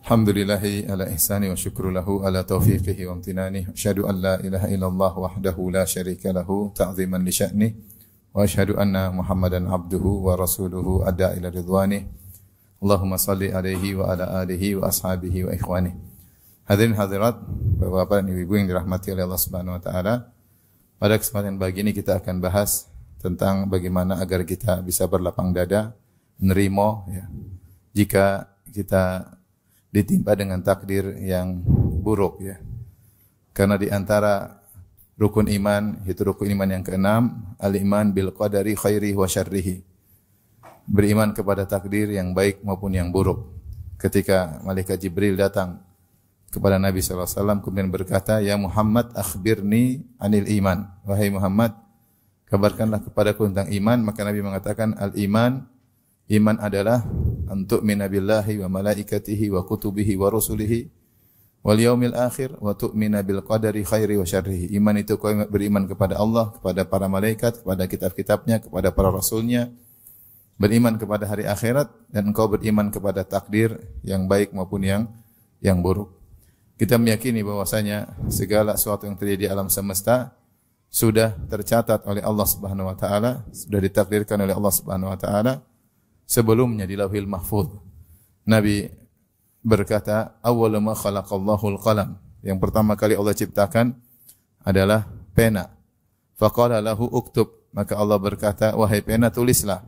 Alhamdulillahi ala ihsani wa syukru lahu ala taufiqihi wa amtinani. Asyhadu an la ilaha illallah wahdahu la syarika lahu ta'ziman li sya'ni. Wa asyhadu anna Muhammadan abduhu wa rasuluhu adda ila ridwani. Allahumma salli alaihi wa ala alihi wa ashabihi wa ikhwani. Hadirin hadirat, Bapak-bapak dan Ibu yang dirahmati oleh Allah Subhanahu wa taala. Pada kesempatan pagi ini kita akan bahas tentang bagaimana agar kita bisa berlapang dada menerima ya, jika kita ditimpa dengan takdir yang buruk ya. Karena di antara rukun iman, itu rukun iman yang keenam, al-iman bil qadari khairihi wa syarrihi. Beriman kepada takdir yang baik maupun yang buruk. Ketika malaikat Jibril datang kepada Nabi sallallahu alaihi wasallam kemudian berkata, "Ya Muhammad, akhbirni anil iman." Wahai Muhammad, kabarkanlah kepadaku tentang iman. Maka Nabi mengatakan, "Al-iman, iman adalah untuk minabillahi wa malaikatihi wa kutubihi wa rusulihi wal yaumil akhir wa tu'mina bil qadari khairi wa syarrihi." Iman itu kau beriman kepada Allah, kepada para malaikat, kepada kitab-kitabnya, kepada para rasulnya, beriman kepada hari akhirat, dan engkau beriman kepada takdir yang baik maupun yang buruk. Kita meyakini bahwasanya segala sesuatu yang terjadi di alam semesta sudah tercatat oleh Allah Subhanahu wa taala, sudah ditakdirkan oleh Allah Subhanahu wa taala sebelumnya di Lauhil Mahfuz. Nabi berkata, "Awwalu ma khalaqallahu al-qalam." Yang pertama kali Allah ciptakan adalah pena. Faqala lahu uktub. Maka Allah berkata, "Wahai pena, tulislah."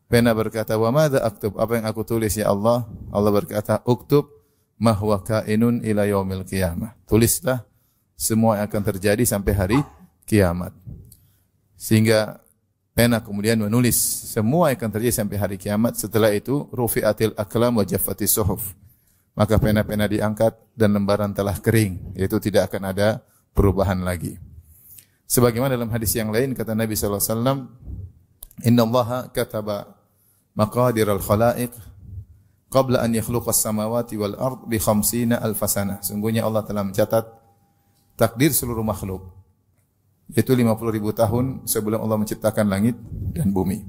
Pena berkata, "Wa madza aktub?" Apa yang aku tulis ya Allah? Allah berkata, "Uktub ma huwa kainun ila yaumil qiyamah." Tulislah semua yang akan terjadi sampai hari kiamat. Sehingga pena kemudian menulis semua yang akan terjadi sampai hari kiamat. Setelah itu rufi'atil aqlam wa jaffatis suhuf. Maka pena-pena diangkat dan lembaran telah kering, yaitu tidak akan ada perubahan lagi. Sebagaimana dalam hadis yang lain kata Nabi sallallahu alaihi wasallam, "Innallaha kataba maqadiral khalaiq qabla an yakhluqas samawati wal ard bi 50,000 sanah." Sungguhnya Allah telah mencatat takdir seluruh makhluk, yaitu 50.000 tahun sebelum Allah menciptakan langit dan bumi.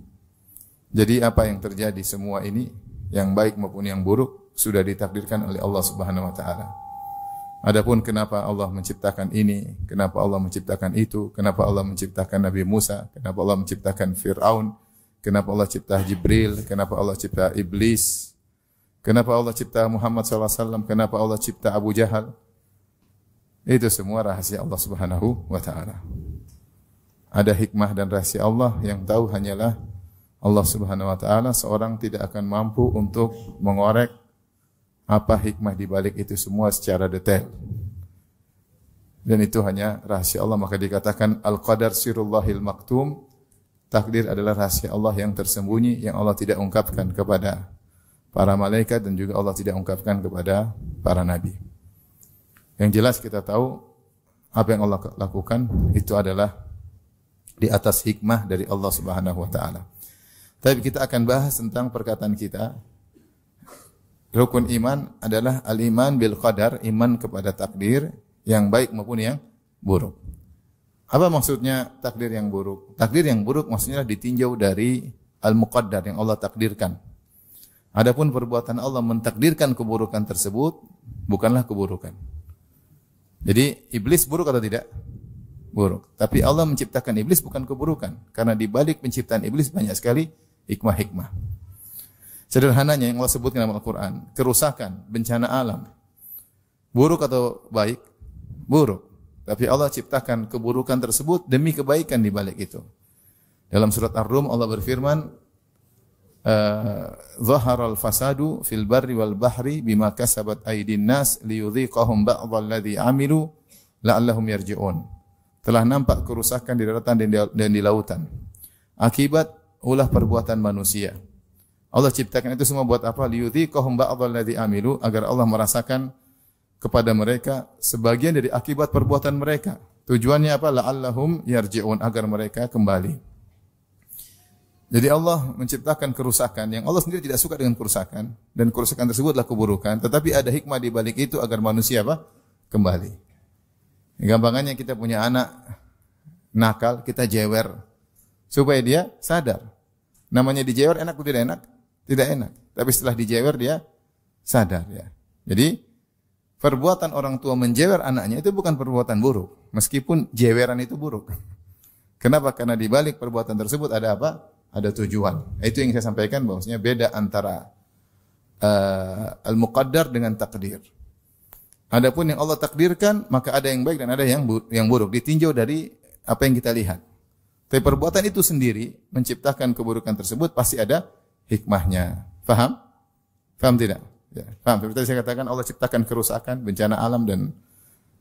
Jadi apa yang terjadi semua ini, yang baik maupun yang buruk, sudah ditakdirkan oleh Allah Subhanahu wa taala. Adapun kenapa Allah menciptakan ini, kenapa Allah menciptakan itu, kenapa Allah menciptakan Nabi Musa, kenapa Allah menciptakan Fir'aun, kenapa Allah cipta Jibril, kenapa Allah cipta Iblis, kenapa Allah cipta Muhammad sallallahu alaihi wasallam, kenapa Allah cipta Abu Jahal, itu semua rahasia Allah Subhanahu wa taala. Ada hikmah dan rahasia Allah yang tahu hanyalah Allah Subhanahu wa taala. Seorang tidak akan mampu untuk mengorek apa hikmah di balik itu semua secara detail. Dan itu hanya rahasia Allah. Maka dikatakan al-qadar sirullahil maktum. Takdir adalah rahasia Allah yang tersembunyi, yang Allah tidak ungkapkan kepada para malaikat dan juga Allah tidak ungkapkan kepada para nabi. Yang jelas kita tahu apa yang Allah lakukan itu adalah di atas hikmah dari Allah Subhanahu wa taala. Tapi kita akan bahas tentang perkataan kita. Rukun iman adalah al-iman bil qadar, iman kepada takdir yang baik maupun yang buruk. Apa maksudnya takdir yang buruk? Takdir yang buruk maksudnya ditinjau dari al-muqaddar yang Allah takdirkan. Adapun perbuatan Allah mentakdirkan keburukan tersebut bukanlah keburukan. Jadi iblis buruk atau tidak? Buruk. Tapi Allah menciptakan iblis bukan keburukan. Karena di balik penciptaan iblis banyak sekali hikmah-hikmah. Sederhananya yang Allah sebutkan dalam Al-Quran, kerusakan, bencana alam. Buruk atau baik? Buruk. Tapi Allah ciptakan keburukan tersebut demi kebaikan di balik itu. Dalam surat Ar-Rum Allah berfirman, "Zaharal fasadu fil barri wal bahri bima kasabat aydin nas liyudhiqahum ba'dhal ladzi 'amilu la'allahum yarji'un." Telah nampak kerusakan di daratan dan di lautan akibat ulah perbuatan manusia. Allah ciptakan itu semua buat apa? Liyudhiqahum ba'dhal ladzi 'amilu, agar Allah merasakan kepada mereka sebagian dari akibat perbuatan mereka. Tujuannya apa? La'allahum yarji'un, agar mereka kembali. Jadi Allah menciptakan kerusakan yang Allah sendiri tidak suka dengan kerusakan, dan kerusakan tersebutlah keburukan, tetapi ada hikmah di balik itu agar manusia apa? Kembali. Gampangannya kita punya anak nakal, kita jewer supaya dia sadar. Namanya dijewer enak atau tidak enak? tidak enak. Tapi setelah dijewer dia sadar ya. Jadi perbuatan orang tua menjewer anaknya itu bukan perbuatan buruk, meskipun jeweran itu buruk. Kenapa? Karena di balik perbuatan tersebut ada apa? Ada tujuan. Itu yang saya sampaikan bahwasanya beda antara al-muqaddar dengan takdir. Adapun yang Allah takdirkan, maka ada yang baik dan ada yang buruk. Ditinjau dari apa yang kita lihat. Tapi perbuatan itu sendiri menciptakan keburukan tersebut pasti ada hikmahnya. Faham? Faham tidak? Ya, paham. Seperti tadi saya katakan Allah ciptakan kerusakan, bencana alam dan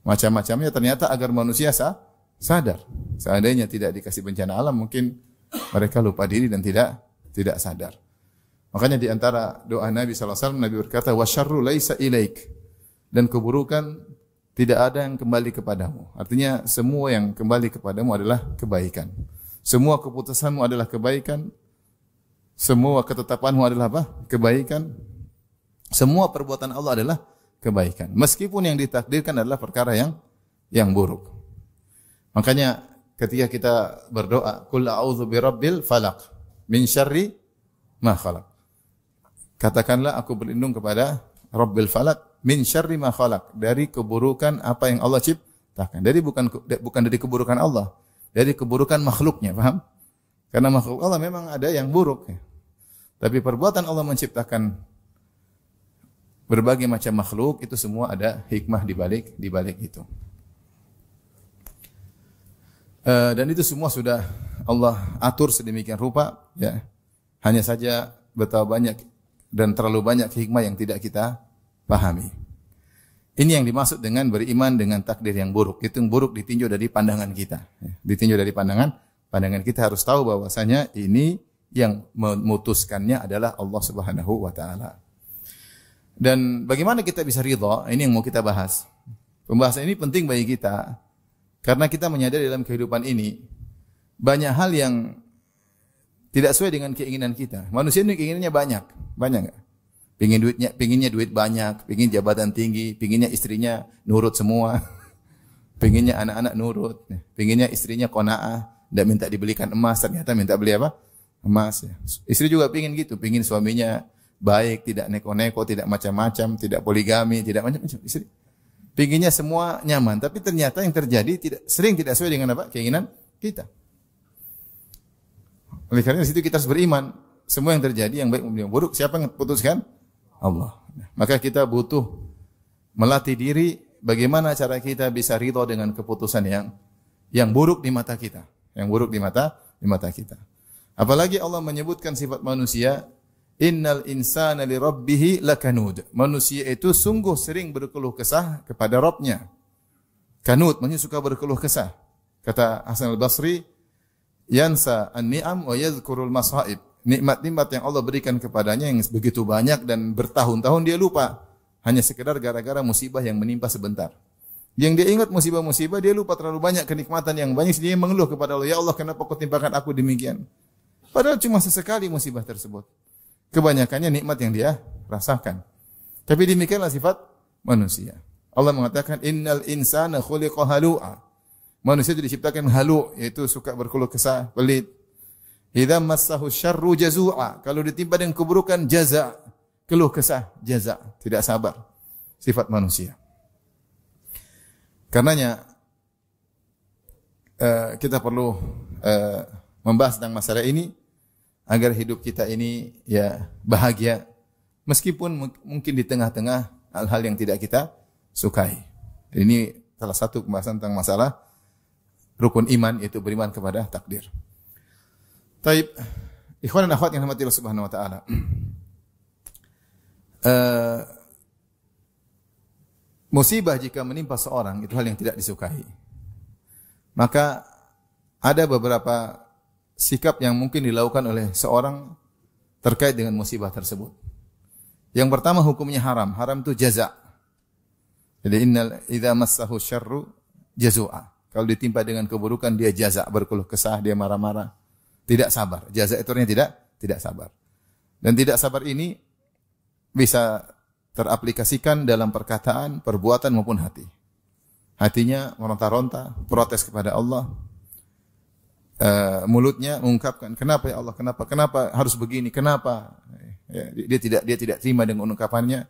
macam-macamnya ternyata agar manusia sadar. Seandainya tidak dikasih bencana alam mungkin mereka lupa diri dan tidak sadar. Makanya di antara doa Nabi sallallahu alaihi wasallam Nabi berkata wasyarru laisa ilaik, dan keburukan tidak ada yang kembali kepadamu. Artinya semua yang kembali kepadamu adalah kebaikan. Semua keputusanmu adalah kebaikan. Semua ketetapanmu adalah apa? Kebaikan. Semua perbuatan Allah adalah kebaikan. Meskipun yang ditakdirkan adalah perkara yang buruk. Makanya ketika kita berdoa, qul a'udzu birabbil falaq min syarri ma khalaq. Katakanlah aku berlindung kepada Rabbil Falaq min syarri ma khalaq, dari keburukan apa yang Allah ciptakan. Jadi bukan dari keburukan Allah, dari keburukan makhluknya, paham? Karena makhluk Allah memang ada yang buruk. Tapi perbuatan Allah menciptakan berbagai macam makhluk, itu semua ada hikmah di balik itu. Dan itu semua sudah Allah atur sedemikian rupa, ya. Hanya saja betapa banyak dan terlalu banyak hikmah yang tidak kita pahami. Ini yang dimaksud dengan beriman dengan takdir yang buruk. Itu yang buruk ditinjau dari pandangan kita. Ditinjau dari pandangan kita harus tahu bahwasanya ini yang memutuskannya adalah Allah Subhanahu wa taala. Dan bagaimana kita bisa ridha? Ini yang mau kita bahas. Pembahasan ini penting bagi kita karena kita menyadari dalam kehidupan ini banyak hal yang tidak sesuai dengan keinginan kita. Manusia ini keinginannya banyak enggak? Pinginnya duit banyak, pingin jabatan tinggi, pinginnya istrinya nurut semua, pinginnya anak-anak nurut, pinginnya istrinya qanaah, tidak minta dibelikan emas, ternyata minta beli apa? Emas. Ya. Istri juga pingin gitu, pingin suaminya baik, tidak neko-neko, tidak macam-macam, tidak poligami, tidak macam-macam. Istri pinginnya semua nyaman, tapi ternyata yang terjadi sering tidak sesuai dengan apa? Keinginan kita. Oleh karena itu kita harus beriman. Semua yang terjadi, yang baik maupun yang buruk, siapa yang putuskan? Allah. Maka kita butuh melatih diri bagaimana cara kita bisa ridha dengan keputusan yang buruk di mata kita, yang buruk di mata kita. Apalagi Allah menyebutkan sifat manusia, innal insana li rabbih lakanud. Manusia itu sungguh sering berkeluh kesah kepada Rabbnya. Kanud, maksudnya suka berkeluh kesah. Kata Hasan al-Basri, yansa an-ni'am wa yadhkurul masaib. Nikmat-nikmat yang Allah berikan kepadanya yang begitu banyak dan bertahun-tahun dia lupa. Hanya sekedar gara-gara musibah yang menimpa sebentar. Yang dia ingat musibah-musibah, dia lupa terlalu banyak kenikmatan yang banyak. Dia mengeluh kepada Allah, ya Allah kenapa kau timpakan aku demikian? Padahal cuma sesekali musibah tersebut. Kebanyakannya nikmat yang dia rasakan. Tapi demikianlah sifat manusia. Allah mengatakan, innal insana khuliqa halu'a. Manusia itu diciptakan halu', yaitu suka berkeluh kesah, pelit. Idza massahu syarru jazua. Kalau ditimpa dengan keburukan, jaza, keluh kesah, jaza, tidak sabar. Sifat manusia. Karenanya kita perlu membahas tentang masalah ini agar hidup kita ini ya bahagia meskipun mungkin di tengah-tengah hal-hal yang tidak kita sukai. Ini salah satu pembahasan tentang masalah rukun iman, yaitu beriman kepada takdir. Taib, ikhwan dan akhwat yang dirahmati Allah Subhanahu wa taala. Musibah jika menimpa seorang itu hal yang tidak disukai. Maka ada beberapa sikap yang mungkin dilakukan oleh seorang terkait dengan musibah tersebut. Yang pertama hukumnya haram. Haram itu jaza. Jadi innal idza massahu syarru jazua. Kalau ditimpa dengan keburukan dia jaza, berkeluh kesah, dia marah-marah. Tidak sabar. Jaza itu artinya tidak sabar. Dan tidak sabar ini bisa teraplikasikan dalam perkataan, perbuatan maupun hati. Hatinya meronta-ronta, protes kepada Allah. Mulutnya mengungkapkan, kenapa ya Allah, kenapa harus begini, kenapa? Ya, dia tidak terima dengan ungkapannya,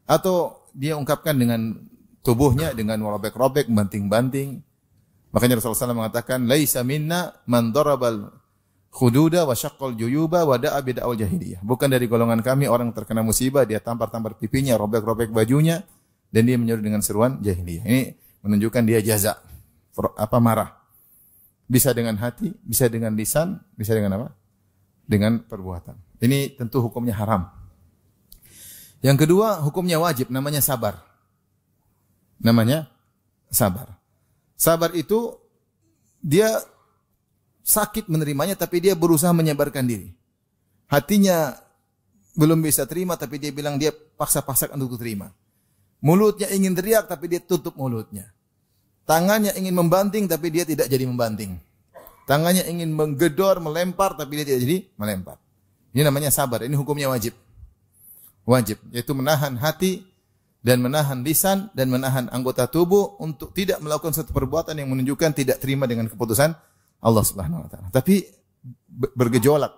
atau dia ungkapkan dengan tubuhnya dengan merobek-robek, banting-banting. Makanya Rasulullah SAW mengatakan, "Laisa minna man darabal khududa wa syaqqal juyuba wa da'a bid'al jahiliyah." Bukan dari golongan kami orang terkena musibah, dia tampar-tampar pipinya, robek-robek bajunya, dan dia menyeru dengan seruan jahiliyah. Ini menunjukkan dia jaza, marah. Bisa dengan hati, bisa dengan lisan, bisa dengan apa? Dengan perbuatan. Ini tentu hukumnya haram. Yang kedua, hukumnya wajib, namanya sabar. Namanya sabar. Sabar itu dia sakit menerimanya, tapi dia berusaha menyabarkan diri. Hatinya belum bisa terima, tapi dia bilang dia paksa-paksakan untuk terima. Mulutnya ingin teriak, tapi dia tutup mulutnya. Tangannya ingin membanting, tapi dia tidak jadi membanting. Tangannya ingin menggedor, melempar, tapi dia tidak jadi melempar. Ini namanya sabar. Ini hukumnya wajib. Wajib, yaitu menahan hati dan menahan lisan dan menahan anggota tubuh untuk tidak melakukan satu perbuatan yang menunjukkan tidak terima dengan keputusan Allah Subhanahu wa taala. Tapi bergejolak.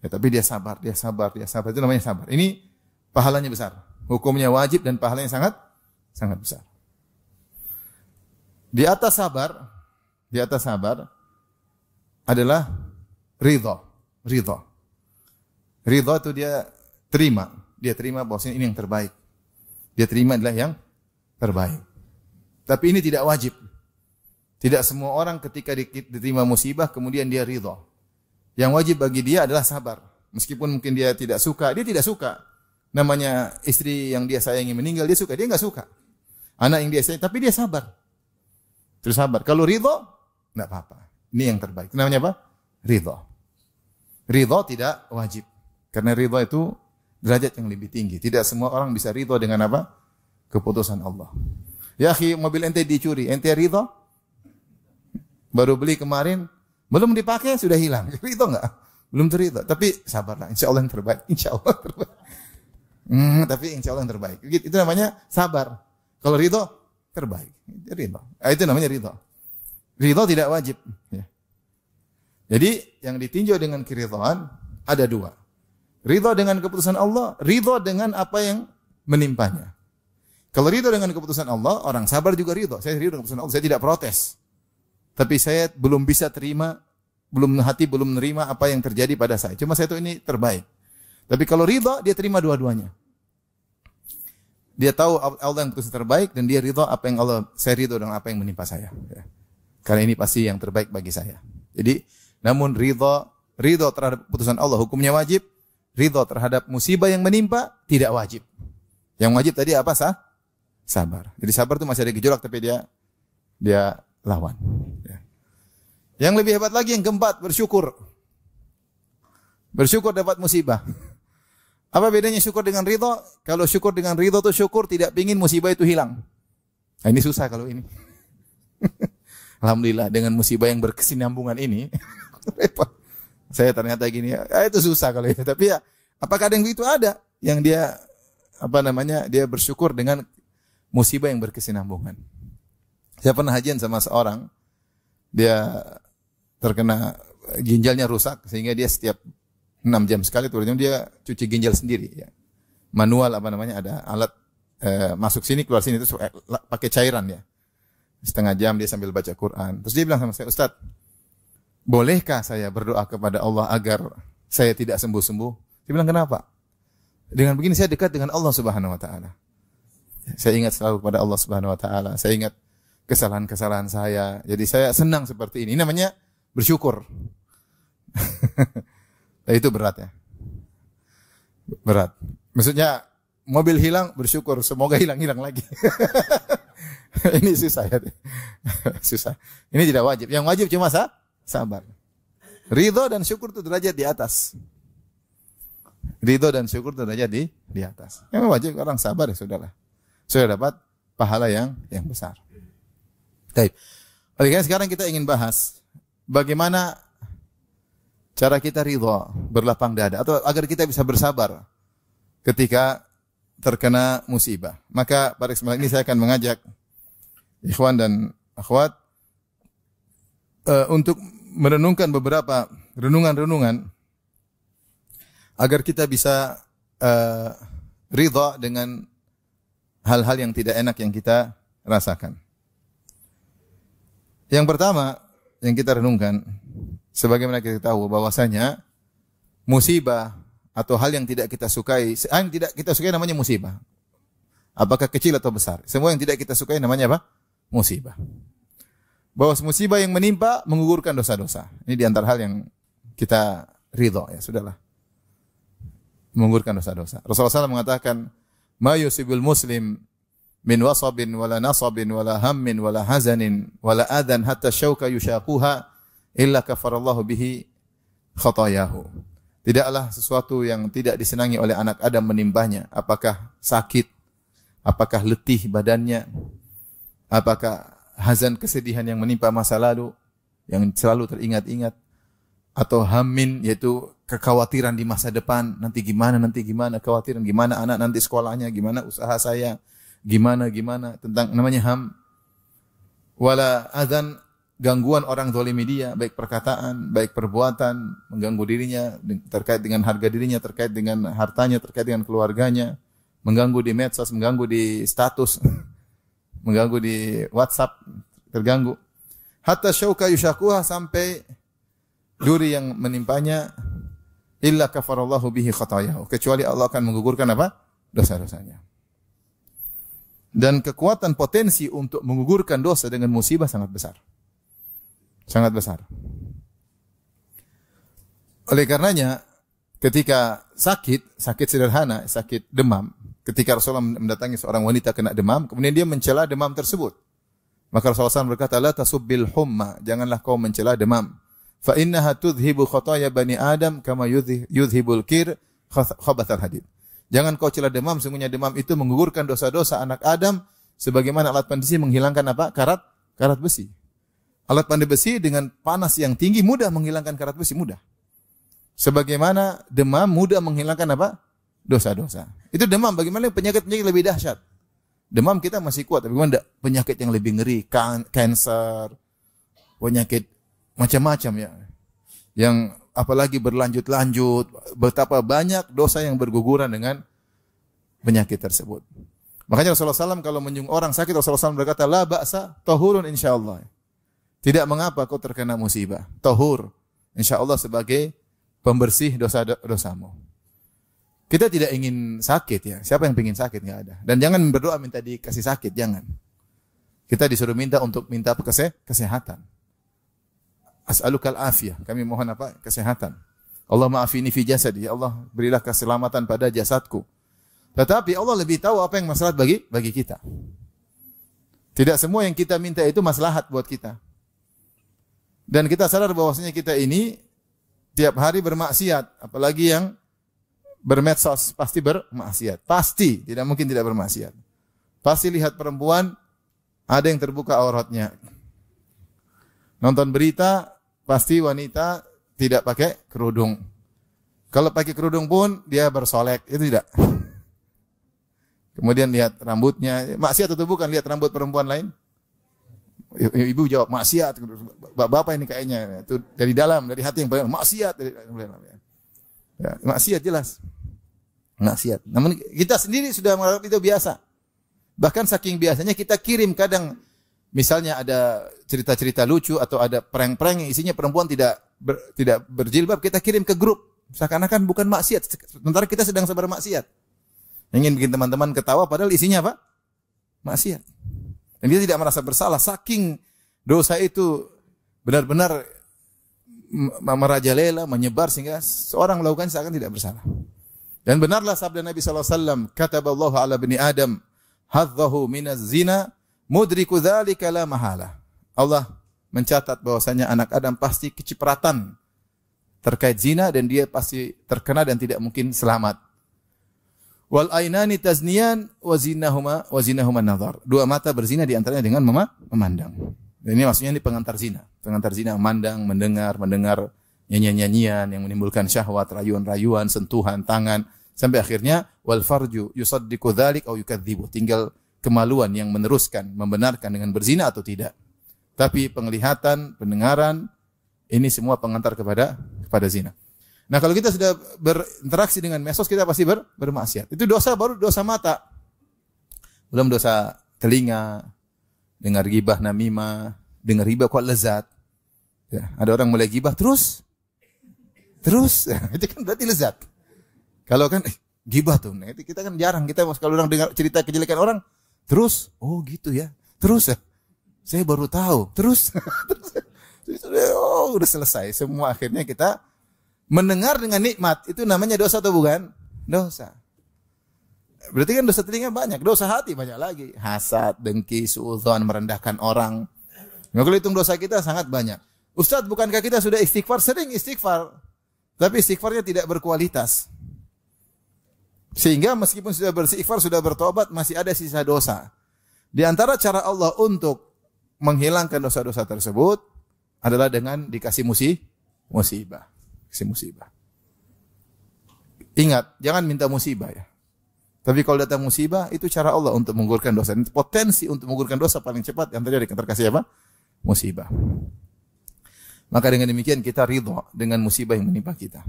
Ya, tapi dia sabar. Itu namanya sabar. Ini pahalanya besar. Hukumnya wajib dan pahalanya sangat besar. Di atas sabar adalah ridha. Ridha itu dia terima bahwa ini yang terbaik. Dia terima adalah yang terbaik. Tapi ini tidak wajib. Tidak semua orang ketika diterima musibah kemudian dia ridha. Yang wajib bagi dia adalah sabar. Meskipun mungkin dia tidak suka. Namanya istri yang dia sayangi meninggal, dia suka. Dia enggak suka. Anak yang dia sayangi, tapi dia sabar. Terus sabar. Kalau ridha, enggak apa-apa. Ini yang terbaik. Namanya apa? Ridha. Ridha tidak wajib. Karena ridha itu derajat yang lebih tinggi. Tidak semua orang bisa ridha dengan apa? Keputusan Allah. Ya akhi, mobil ente dicuri, ente ridha? Baru beli kemarin, belum dipakai sudah hilang. Ridha enggak? Belum ridha. Tapi sabarlah, insyaallah yang terbaik. Insyaallah terbaik. Tapi insyaallah yang terbaik. Itu namanya sabar. Kalau ridha terbaik. Ridha. Itu namanya ridha. Ridha tidak wajib. Ya. Jadi yang ditinjau dengan keridhaan ada dua. Ridha dengan keputusan Allah, ridha dengan apa yang menimpanya. Kalau ridha dengan keputusan Allah, orang sabar juga ridha. Saya ridha dengan keputusan Allah, saya tidak protes. Tapi saya belum bisa terima, hati belum menerima apa yang terjadi pada saya. Cuma saya tahu ini terbaik. Tapi kalau ridha, dia terima dua-duanya. Dia tahu Allah yang keputusan terbaik dan dia ridha apa yang saya ridha dengan apa yang menimpa saya. Ya. Karena ini pasti yang terbaik bagi saya. Jadi, namun ridha terhadap keputusan Allah hukumnya wajib. Ridha terhadap musibah yang menimpa tidak wajib. Yang wajib tadi apa? Sabar. Jadi sabar itu masih ada gejolak tapi dia lawan. Ya. Yang lebih hebat lagi yang keempat, bersyukur. Bersyukur dapat musibah. Apa bedanya syukur dengan ridha? Kalau syukur dengan ridha itu syukur tidak ingin musibah itu hilang. Nah, ini susah kalau ini. Alhamdulillah dengan musibah yang berkesinambungan ini repot. Saya ternyata gini, itu susah kalau itu. Tapi ya, apakah ada yang begitu? Ada. Yang dia, dia bersyukur dengan musibah yang berkesinambungan. Saya pernah hajian sama seorang, dia terkena ginjalnya rusak, sehingga dia setiap 6 jam sekali, dia cuci ginjal sendiri. Ya. Manual, ada alat masuk sini, keluar sini, itu pakai cairan ya. Setengah jam dia sambil baca Quran. Terus dia bilang sama saya, Ustaz, bolehkah saya berdoa kepada Allah agar saya tidak sembuh-sembuh? Dia bilang, kenapa? Dengan begini saya dekat dengan Allah Subhanahu wa taala. Saya ingat selalu kepada Allah Subhanahu wa taala. Saya ingat kesalahan-kesalahan saya. Jadi saya senang seperti ini. Ini namanya bersyukur. Nah, itu berat ya. Berat. Maksudnya mobil hilang bersyukur, semoga hilang-hilang lagi. Ini susah ya. Susah. Ini tidak wajib. Yang wajib cuma sabar. Ridho dan syukur itu derajat di atas. Ridho dan syukur itu derajat di atas. Yang wajib orang sabar ya sudahlah. Sudah dapat pahala yang besar. Baik. Oleh karena sekarang kita ingin bahas bagaimana cara kita ridho, berlapang dada atau agar kita bisa bersabar ketika terkena musibah. Maka pada kesempatan ini saya akan mengajak ikhwan dan akhwat untuk merenungkan beberapa renungan-renungan agar kita bisa ridha dengan hal-hal yang tidak enak yang kita rasakan. Yang pertama yang kita renungkan, sebagaimana kita tahu bahwasanya musibah atau hal yang tidak kita sukai, yang tidak kita sukai namanya musibah. Apakah kecil atau besar? Semua yang tidak kita sukai namanya apa? Musibah. Bahwa musibah yang menimpa menggugurkan dosa-dosa. Ini di antara hal yang kita ridho, ya sudahlah. Menggugurkan dosa-dosa. Rasulullah SAW mengatakan, "Ma yusibul muslim min wasabin wala nasabin wala hammin wala hazanin wala adan hatta syauka yushaquha illa kafarallahu bihi khatayahu." Tidaklah sesuatu yang tidak disenangi oleh anak Adam menimpanya, apakah sakit, apakah letih badannya, apakah hazan kesedihan yang menimpa masa lalu yang selalu teringat-ingat, atau hammin yaitu kekhawatiran di masa depan, nanti gimana, kekhawatiran gimana anak nanti sekolahnya, gimana usaha saya, gimana tentang namanya ham. Wala adzan, gangguan orang zalimi dia, baik perkataan, baik perbuatan, mengganggu dirinya terkait dengan harga dirinya, terkait dengan hartanya, terkait dengan keluarganya, mengganggu di medsos, mengganggu di status, mengganggu di WhatsApp, terganggu. Hatta syauka yushaquha, sampai duri yang menimpanya, illa kafarallahu bihi khatayahu, kecuali Allah akan menggugurkan apa? Dosa-dosanya. Dan kekuatan potensi untuk menggugurkan dosa dengan musibah sangat besar. Sangat besar. Oleh karenanya, ketika sakit sederhana, sakit demam, ketika Rasulullah mendatangi seorang wanita kena demam, kemudian dia mencela demam tersebut. Maka Rasulullah SAW berkata, "La tasubbil humma," janganlah kau mencela demam. "Fa innaha tudhibu khataya bani Adam kama yudhibul kir khabathal hadid." Jangan kau cela demam, sungguhnya demam itu menggugurkan dosa-dosa anak Adam sebagaimana alat pandai besi menghilangkan apa? Karat besi. Alat pandai besi dengan panas yang tinggi mudah menghilangkan karat besi, mudah. Sebagaimana demam mudah menghilangkan apa? Dosa-dosa. Itu demam, bagaimana penyakit-penyakit lebih dahsyat. Demam kita masih kuat, tapi bagaimana penyakit yang lebih ngeri, kanker, penyakit macam-macam ya. Yang apalagi berlanjut-lanjut, betapa banyak dosa yang berguguran dengan penyakit tersebut. Makanya Rasulullah SAW kalau menjenguk orang sakit, Rasulullah SAW berkata, "La ba'sa, tahurun insyaallah." Tidak mengapa kau terkena musibah. Tahur, insyaallah sebagai pembersih dosa-dosamu. Kita tidak ingin sakit ya. Siapa yang ingin sakit? Enggak ada. Dan jangan berdoa minta dikasih sakit, jangan. Kita disuruh minta untuk minta kesehatan. As'alukal afiyah. Kami mohon apa? Kesehatan. Allah ma'afini fi jasadi. Ya Allah, berilah keselamatan pada jasadku. Tetapi Allah lebih tahu apa yang maslahat bagi kita. Tidak semua yang kita minta itu maslahat buat kita. Dan kita sadar bahwasanya kita ini tiap hari bermaksiat, apalagi yang bermedsos pasti bermaksiat. Pasti, tidak mungkin tidak bermaksiat. Pasti lihat perempuan ada yang terbuka auratnya. Nonton berita pasti wanita tidak pakai kerudung. Kalau pakai kerudung pun dia bersolek, itu tidak. Kemudian lihat rambutnya, maksiat atau bukan, lihat rambut perempuan lain? Ibu jawab maksiat. Bapak ini kayaknya itu dari dalam, dari hati yang paling maksiat. Ya, maksiat jelas. Maksiat. Namun kita sendiri sudah menganggap itu biasa. Bahkan saking biasanya kita kirim kadang, misalnya ada cerita-cerita lucu atau ada prank-prank yang isinya perempuan tidak berjilbab, kita kirim ke grup. Seakan-akan bukan maksiat, sementara kita sedang bermaksiat. Ingin bikin teman-teman ketawa padahal isinya apa? Maksiat. Dan dia tidak merasa bersalah, saking dosa itu benar-benar merajalela, menyebar sehingga seorang melakukan seakan tidak bersalah. Dan benarlah sabda Nabi SAW, "Kataballahu ala bani Adam hadzahu minaz zina mudriku dzalika la mahala." Allah mencatat bahwasanya anak Adam pasti kecipratan terkait zina dan dia pasti terkena dan tidak mungkin selamat. Wal ainani tazniyan wa zinahuma nazar. Dua mata berzina di antaranya dengan memandang. Dan ini maksudnya ini pengantar zina. Pengantar zina memandang, mendengar nyanyian-nyanyian yang menimbulkan syahwat, rayuan-rayuan, sentuhan tangan, sampai akhirnya wal farju yusaddiqu dzalik aw yukadzibu. Tinggal kemaluan yang meneruskan, membenarkan dengan berzina atau tidak. Tapi penglihatan, pendengaran, ini semua pengantar kepada zina. Nah, kalau kita sudah berinteraksi dengan medsos, kita pasti bermaksiat. Itu dosa, baru dosa mata. Belum dosa telinga, dengar gibah namimah, dengar riba kok lezat. Ya, ada orang mulai gibah terus, itu kan berarti lezat. Kalau kan gibah tuh, nah, itu kita kan jarang, kita kalau orang dengar cerita kejelekan orang, terus, oh gitu ya, terus ya, saya baru tahu, terus, oh udah selesai, semua akhirnya kita mendengar dengan nikmat, itu namanya dosa atau bukan? Dosa. Berarti kan dosa telinga banyak, dosa hati banyak lagi. Hasad, dengki, suudzon, merendahkan orang. Nah, kalau hitung dosa kita sangat banyak. Ustaz, bukankah kita sudah istighfar? Sering istighfar. Tapi istighfarnya tidak berkualitas. Sehingga meskipun sudah beristighfar, sudah bertobat, masih ada sisa dosa. Di antara cara Allah untuk menghilangkan dosa-dosa tersebut adalah dengan dikasih musibah. Kasih musibah. Ingat, jangan minta musibah ya. Tapi kalau datang musibah, itu cara Allah untuk menggugurkan dosa. Potensi untuk menggugurkan dosa paling cepat yang terjadi terkasih apa? Musibah. Maka dengan demikian kita ridha dengan musibah yang menimpa kita.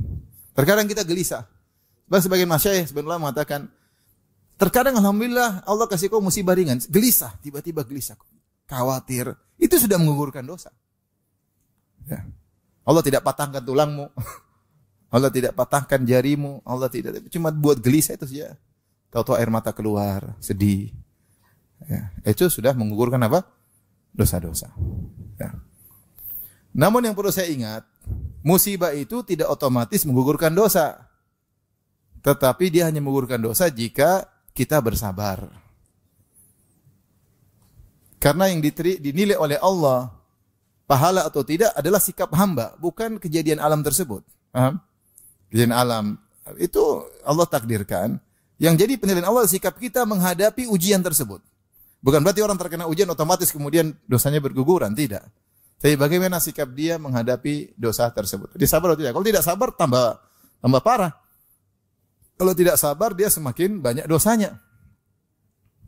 Terkadang kita gelisah. Sebagian masyayikh sebenarnya mengatakan, terkadang alhamdulillah Allah kasih kau musibah ringan, gelisah, tiba-tiba gelisah, khawatir, itu sudah menggugurkan dosa. Ya. Allah tidak patahkan tulangmu, Allah tidak patahkan jarimu, Allah tidak, cuma buat gelisah itu saja. Tahu-tahu air mata keluar, sedih. Ya. Itu sudah menggugurkan apa? Dosa-dosa. Ya. Namun yang perlu saya ingat, musibah itu tidak otomatis menggugurkan dosa. Tetapi dia hanya menggugurkan dosa jika kita bersabar. Karena yang dinilai oleh Allah pahala atau tidak adalah sikap hamba, bukan kejadian alam tersebut. Paham? Kejadian alam itu Allah takdirkan. Yang jadi penilaian Allah sikap kita menghadapi ujian tersebut. Bukan berarti orang terkena ujian otomatis kemudian dosanya berguguran, tidak. Tapi bagaimana sikap dia menghadapi dosa tersebut? Dia sabar atau tidak? Kalau tidak sabar tambah parah. Kalau tidak sabar dia semakin banyak dosanya.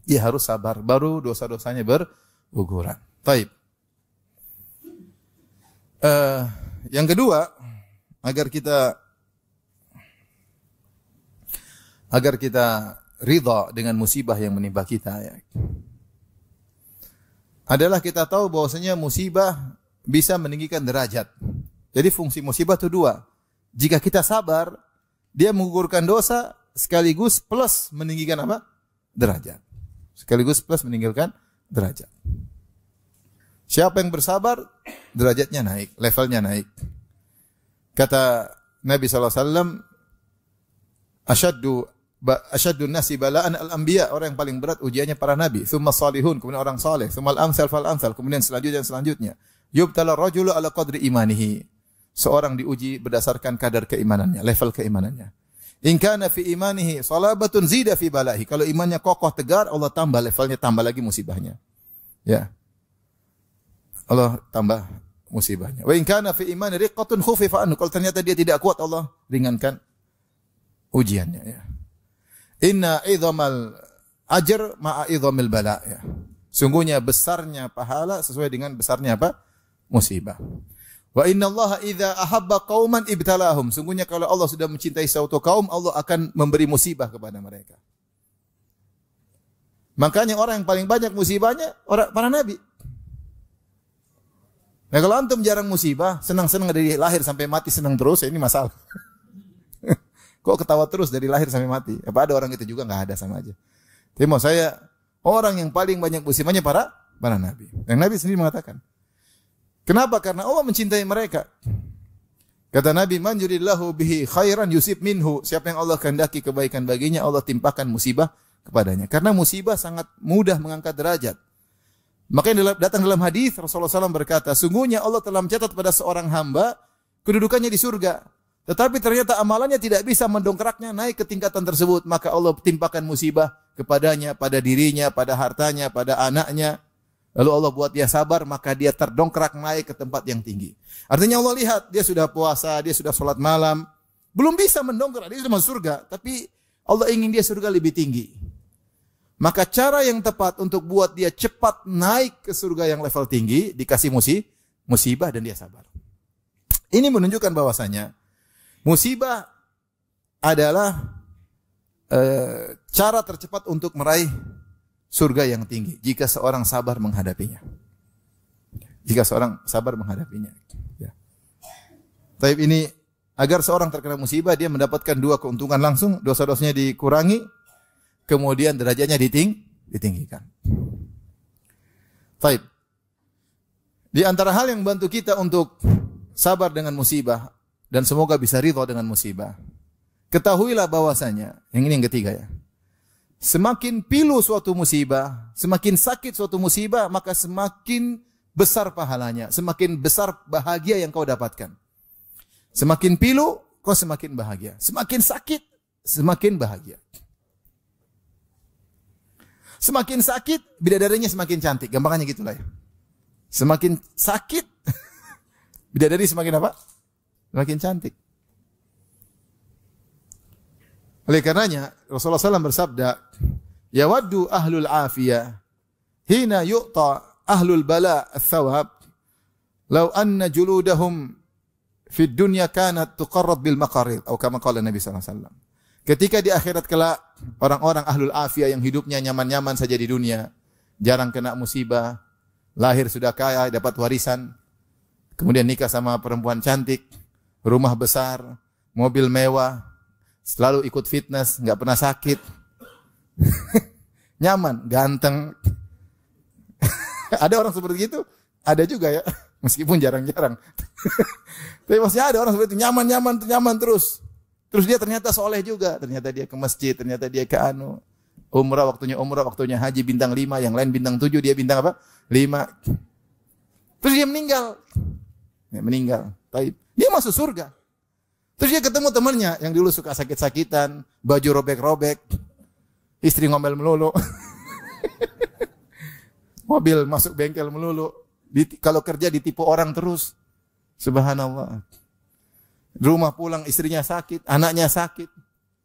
Dia harus sabar baru dosa-dosanya berguguran. Baik. Yang kedua, agar kita ridha dengan musibah yang menimpa kita ya, adalah kita tahu bahwasanya musibah bisa meninggikan derajat. Jadi fungsi musibah itu dua. Jika kita sabar, dia menggugurkan dosa sekaligus plus meninggikan apa? Derajat. Sekaligus plus meninggalkan derajat. Siapa yang bersabar, derajatnya naik, levelnya naik. Kata Nabi SAW, asyaddu nasi bala'an al-anbiya, orang yang paling berat ujiannya para nabi, thumma salihun, kemudian orang saleh, thumma al-amsal fal-amsal, kemudian selanjutnya. Yubtala rajulu ala qadri imanihi. Seorang diuji berdasarkan kadar keimanannya, level keimanannya. In kana fi imanihi salabatun zida fi balahi. Kalau imannya kokoh tegar, Allah tambah levelnya, tambah lagi musibahnya. Ya. Allah tambah musibahnya. Wa in kana fi imani riqqatun khufifa anhu. Kalau ternyata dia tidak kuat, Allah ringankan ujiannya ya. Inna idhamal ajr ma'a idhamil bala ya. Sungguhnya besarnya pahala sesuai dengan besarnya apa? Musibah. Wa innallaha idza ahabba qauman ibtalahum. Sungguhnya kalau Allah sudah mencintai suatu kaum, Allah akan memberi musibah kepada mereka. Makanya orang yang paling banyak musibahnya para nabi. Nah, kalau antum jarang musibah, senang-senang dari lahir sampai mati senang terus, ya ini masalah. Kok ketawa terus dari lahir sampai mati? Apa ada orang itu juga? Enggak ada, sama aja. Tapi mau saya, orang yang paling banyak musibahnya para nabi. Yang Nabi sendiri mengatakan. Kenapa? Karena Allah mencintai mereka. Kata Nabi, man yuridillahu bihi khairan yusib minhu. Siapa yang Allah kehendaki kebaikan baginya, Allah timpakan musibah kepadanya. Karena musibah sangat mudah mengangkat derajat. Makanya datang dalam hadis Rasulullah SAW berkata, sungguhnya Allah telah mencatat pada seorang hamba kedudukannya di surga. Tetapi ternyata amalannya tidak bisa mendongkraknya naik ke tingkatan tersebut. Maka Allah timpakan musibah kepadanya, pada dirinya, pada hartanya, pada anaknya. Lalu Allah buat dia sabar, maka dia terdongkrak naik ke tempat yang tinggi. Artinya Allah lihat, dia sudah puasa, dia sudah sholat malam. Belum bisa mendongkrak, dia sudah masuk surga. Tapi Allah ingin dia surga lebih tinggi. Maka cara yang tepat untuk buat dia cepat naik ke surga yang level tinggi, dikasih musibah dan dia sabar. Ini menunjukkan bahwasanya Musibah adalah cara tercepat untuk meraih surga yang tinggi jika seorang sabar menghadapinya. Jika seorang sabar menghadapinya. Ya. Tapi ini agar seorang terkena musibah dia mendapatkan dua keuntungan langsung, dosa-dosanya dikurangi, kemudian derajatnya ditinggikan. Baik. Di antara hal yang membantu kita untuk sabar dengan musibah dan semoga bisa ridha dengan musibah. Ketahuilah bahwasanya, yang ini yang ketiga ya. Semakin pilu suatu musibah, semakin sakit suatu musibah, maka semakin besar pahalanya, semakin besar bahagia yang kau dapatkan. Semakin pilu, kau semakin bahagia. Semakin sakit, semakin bahagia. Semakin sakit, bidadarinya semakin cantik. Gampangannya gitulah ya. Semakin sakit, bidadari semakin apa? Semakin cantik. Oleh karenanya, Rasulullah SAW bersabda, yawaddu ahlul afiyah, hina yu'ta ahlul bala al-thawab, law anna juludahum fid dunya kanat tuqarrad bil maqarid, atau kama qala Nabi SAW. Ketika di akhirat kelak, orang-orang ahlul afiyah yang hidupnya nyaman-nyaman saja di dunia, jarang kena musibah, lahir sudah kaya, dapat warisan, kemudian nikah sama perempuan cantik, rumah besar, mobil mewah, selalu ikut fitness, enggak pernah sakit. Nyaman, ganteng. Ada orang seperti itu? Ada juga ya, meskipun jarang-jarang. Tapi maksudnya ada orang seperti itu, nyaman terus. Terus dia ternyata soleh juga, ternyata dia ke masjid, ternyata dia ke umrah, waktunya haji bintang 5, yang lain bintang 7, dia bintang apa? 5. Terus dia meninggal. Dia masuk surga. Terus dia ketemu temannya yang dulu suka sakit-sakitan, baju robek-robek, istri ngomel melulu, mobil masuk bengkel melulu, kalau kerja ditipu orang terus, subhanallah. Rumah pulang istrinya sakit, anaknya sakit,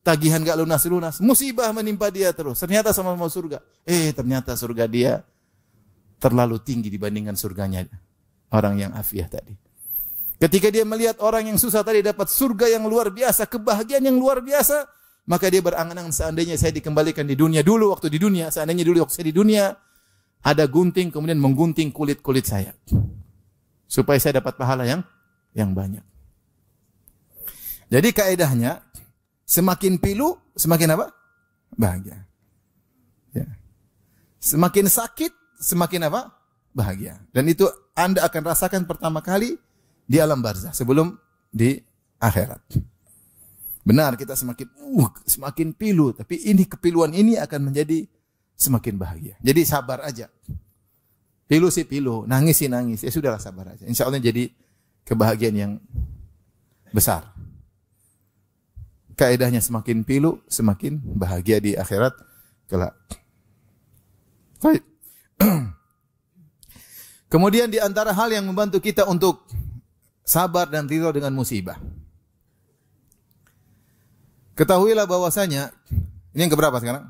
tagihan gak lunas-lunas, musibah menimpa dia terus. Ternyata sama mau surga. Ternyata surga dia terlalu tinggi dibandingkan surganya orang yang afiah tadi. Ketika dia melihat orang yang susah tadi dapat surga yang luar biasa, kebahagiaan yang luar biasa, maka dia berangan-angan, seandainya saya dikembalikan di dunia dulu waktu di dunia, seandainya dulu waktu saya di dunia ada gunting kemudian menggunting kulit-kulit saya supaya saya dapat pahala yang banyak. Jadi kaedahnya semakin pilu semakin apa? Bahagia. Ya. Semakin sakit semakin apa? Bahagia. Dan itu Anda akan rasakan pertama kali di alam barzah sebelum di akhirat. Benar kita semakin pilu, tapi ini kepiluan ini akan menjadi semakin bahagia. Jadi sabar aja. Pilu sih pilu, nangis sih nangis. Ya sudahlah sabar aja. Insya Allah jadi kebahagiaan yang besar. Kaedahnya semakin pilu semakin bahagia di akhirat kelak. Baik. Kemudian di antara hal yang membantu kita untuk sabar dan ridha dengan musibah. Ketahuilah bahwasanya, ini yang keberapa sekarang?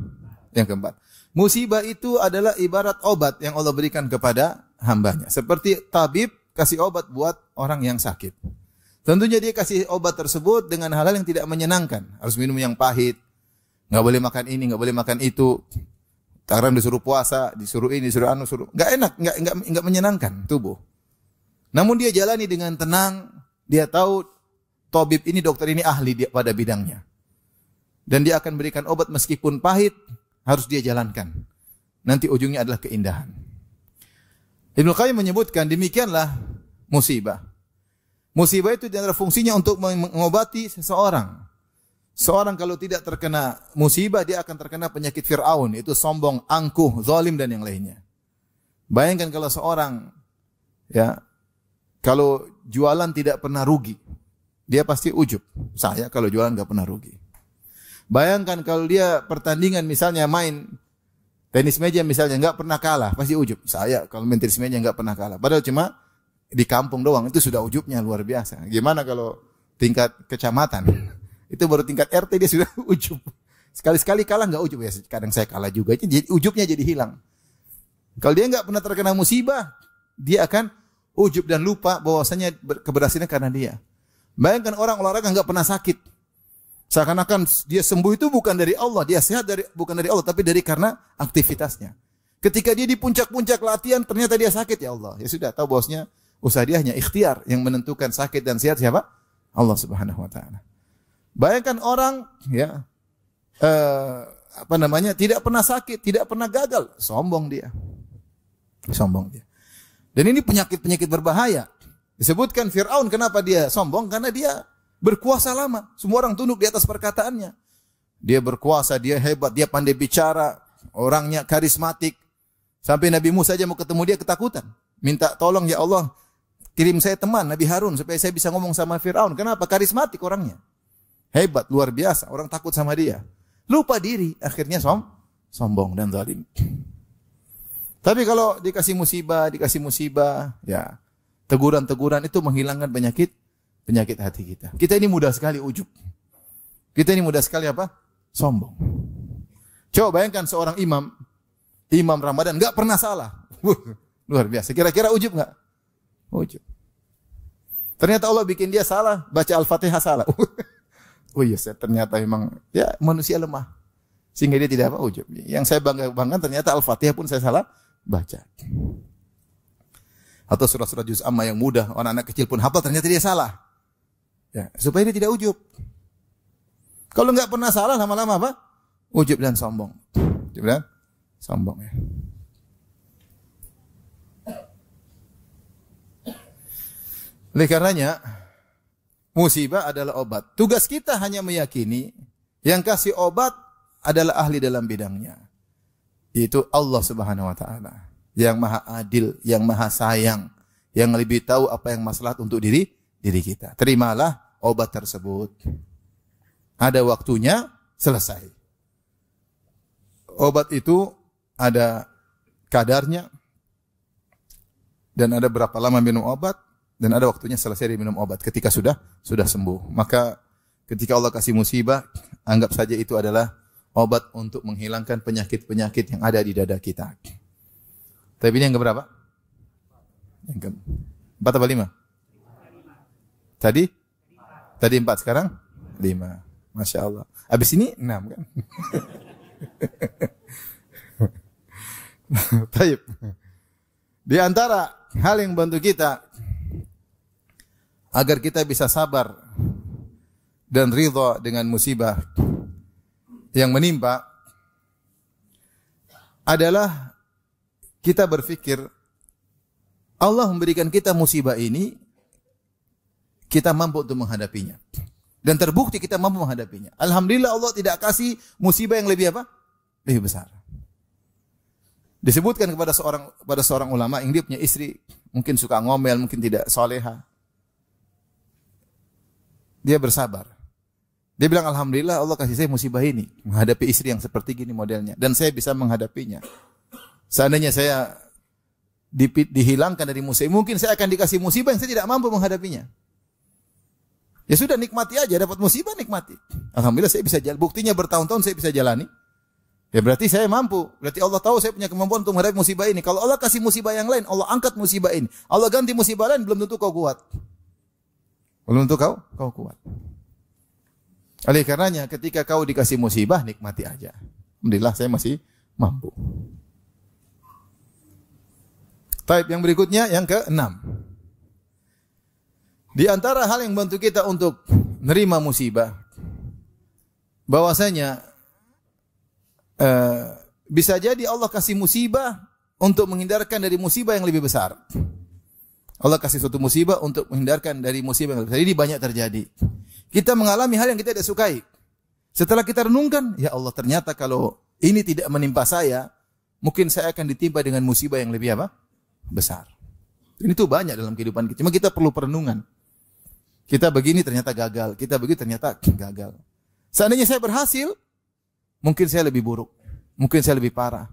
Yang keempat. Musibah itu adalah ibarat obat yang Allah berikan kepada hambanya. Seperti tabib kasih obat buat orang yang sakit. Tentunya dia kasih obat tersebut dengan hal-hal yang tidak menyenangkan. Harus minum yang pahit, nggak boleh makan ini, nggak boleh makan itu. Sekarang disuruh puasa, disuruh ini, disuruh suruh. Nggak enak, nggak menyenangkan tubuh. Namun dia jalani dengan tenang, dia tahu tabib ini, dokter ini ahli pada bidangnya. Dan dia akan berikan obat meskipun pahit, harus dia jalankan. Nanti ujungnya adalah keindahan. Ibnu Qayyim menyebutkan demikianlah musibah. Musibah itu adalah fungsinya untuk mengobati seseorang. Seorang kalau tidak terkena musibah, dia akan terkena penyakit Fir'aun, itu sombong, angkuh, zalim dan yang lainnya. Bayangkan kalau seorang kalau jualan tidak pernah rugi, dia pasti ujub. Saya kalau jualan enggak pernah rugi. Bayangkan kalau dia pertandingan misalnya main tenis meja misalnya enggak pernah kalah, pasti ujub. Saya kalau main tenis meja enggak pernah kalah. Padahal cuma di kampung doang, itu sudah ujubnya luar biasa. Gimana kalau tingkat kecamatan? Itu baru tingkat RT dia sudah ujub. Sekali-sekali kalah enggak ujub ya. Kadang saya kalah juga, jadi ujubnya jadi hilang. Kalau dia enggak pernah terkena musibah, dia akan ujub dan lupa bahwasanya keberhasilan karena dia. Bayangkan orang olahraga nggak pernah sakit. Seakan-akan dia sembuh itu bukan dari Allah, dia sehat bukan dari Allah, tapi dari karena aktivitasnya. Ketika dia di puncak-puncak latihan, ternyata dia sakit, ya Allah. Ya sudah, tahu bosnya, usaha dia hanya ikhtiar, yang menentukan sakit dan sehat siapa? Allah Subhanahu wa taala. Bayangkan orang ya tidak pernah sakit, tidak pernah gagal, sombong dia. Sombong dia. Dan ini penyakit-penyakit berbahaya. Disebutkan Fir'aun kenapa dia sombong? Karena dia berkuasa lama. Semua orang tunduk di atas perkataannya. Dia berkuasa, dia hebat, dia pandai bicara, orangnya karismatik. Sampai Nabi Musa saja mau ketemu dia ketakutan. Minta tolong, ya Allah, kirim saya teman Nabi Harun supaya saya bisa ngomong sama Fir'aun. Kenapa? Karismatik orangnya. Hebat, luar biasa. Orang takut sama dia. Lupa diri, akhirnya sombong dan zalim. Tapi kalau dikasih musibah, ya teguran-teguran itu menghilangkan penyakit hati kita. Kita ini mudah sekali ujub. Kita ini mudah sekali apa? Sombong. Coba bayangkan seorang imam Ramadan enggak pernah salah. Luar biasa. Kira-kira ujub enggak? Ujub. Ternyata Allah bikin dia salah, baca Al-Fatihah salah. Oh iya, ternyata memang ya manusia lemah. Sehingga dia tidak apa ujub. Yang saya banggakan ternyata Al-Fatihah pun saya salah baca. Atau surah-surah juz amma yang mudah, anak-anak kecil pun hafal, ternyata dia salah. Ya, supaya dia tidak ujub. Kalau enggak pernah salah, lama-lama apa? Ujub dan sombong. Ujub dan sombong ya. Oleh karenanya, musibah adalah obat. Tugas kita hanya meyakini yang kasih obat adalah ahli dalam bidangnya. Yaitu Allah Subhanahu wa taala. Yang maha adil, yang maha sayang, yang lebih tahu apa yang maslahat untuk diri kita. Terimalah obat tersebut. Ada waktunya, selesai. Obat itu ada kadarnya, dan ada berapa lama minum obat, dan ada waktunya selesai diminum obat ketika sudah sembuh. Maka ketika Allah kasih musibah, anggap saja itu adalah obat untuk menghilangkan penyakit-penyakit yang ada di dada kita. Tapi ini yang keberapa? Yang keempat atau 5? Tadi 4, sekarang 5. Masya Allah. Habis ini 6 kan? Baik. Di antara hal yang bantu kita agar kita bisa sabar dan ridha dengan musibah yang menimpa adalah kita berpikir Allah memberikan kita musibah ini, kita mampu untuk menghadapinya. Dan terbukti kita mampu menghadapinya. Alhamdulillah Allah tidak kasih musibah yang lebih apa? Lebih besar. Disebutkan kepada seorang ulama yang dia punya istri mungkin suka ngomel, mungkin tidak soleha. Dia bersabar. Dia bilang alhamdulillah Allah kasih saya musibah ini, menghadapi istri yang seperti gini modelnya, dan saya bisa menghadapinya. Seandainya saya dihilangkan dari musibah, mungkin saya akan dikasih musibah yang saya tidak mampu menghadapinya. Ya sudah, nikmati aja, dapat musibah nikmati. Alhamdulillah saya bisa jalan. Buktinya bertahun-tahun saya bisa jalani. Ya berarti saya mampu. Berarti Allah tahu saya punya kemampuan untuk menghadapi musibah ini. Kalau Allah kasih musibah yang lain, Allah angkat musibah ini, Allah ganti musibah lain, belum tentu kau kuat. Belum tentu kau kuat. Oleh karenanya ketika kau dikasih musibah, nikmati aja. Alhamdulillah saya masih mampu. Taib yang berikutnya, yang ke-6. Di antara hal yang bantu kita untuk menerima musibah, bahwasanya bisa jadi Allah kasih musibah untuk menghindarkan dari musibah yang lebih besar. Allah kasih suatu musibah untuk menghindarkan dari musibah yang lebih besar. Ini banyak terjadi. Kita mengalami hal yang kita tidak sukai. Setelah kita renungkan, ya Allah, ternyata kalau ini tidak menimpa saya, mungkin saya akan ditimpa dengan musibah yang lebih apa? Besar. Ini tuh banyak dalam kehidupan kita. Cuma kita perlu perenungan. Kita begini ternyata gagal. Kita begini ternyata gagal. Seandainya saya berhasil, mungkin saya lebih buruk. Mungkin saya lebih parah.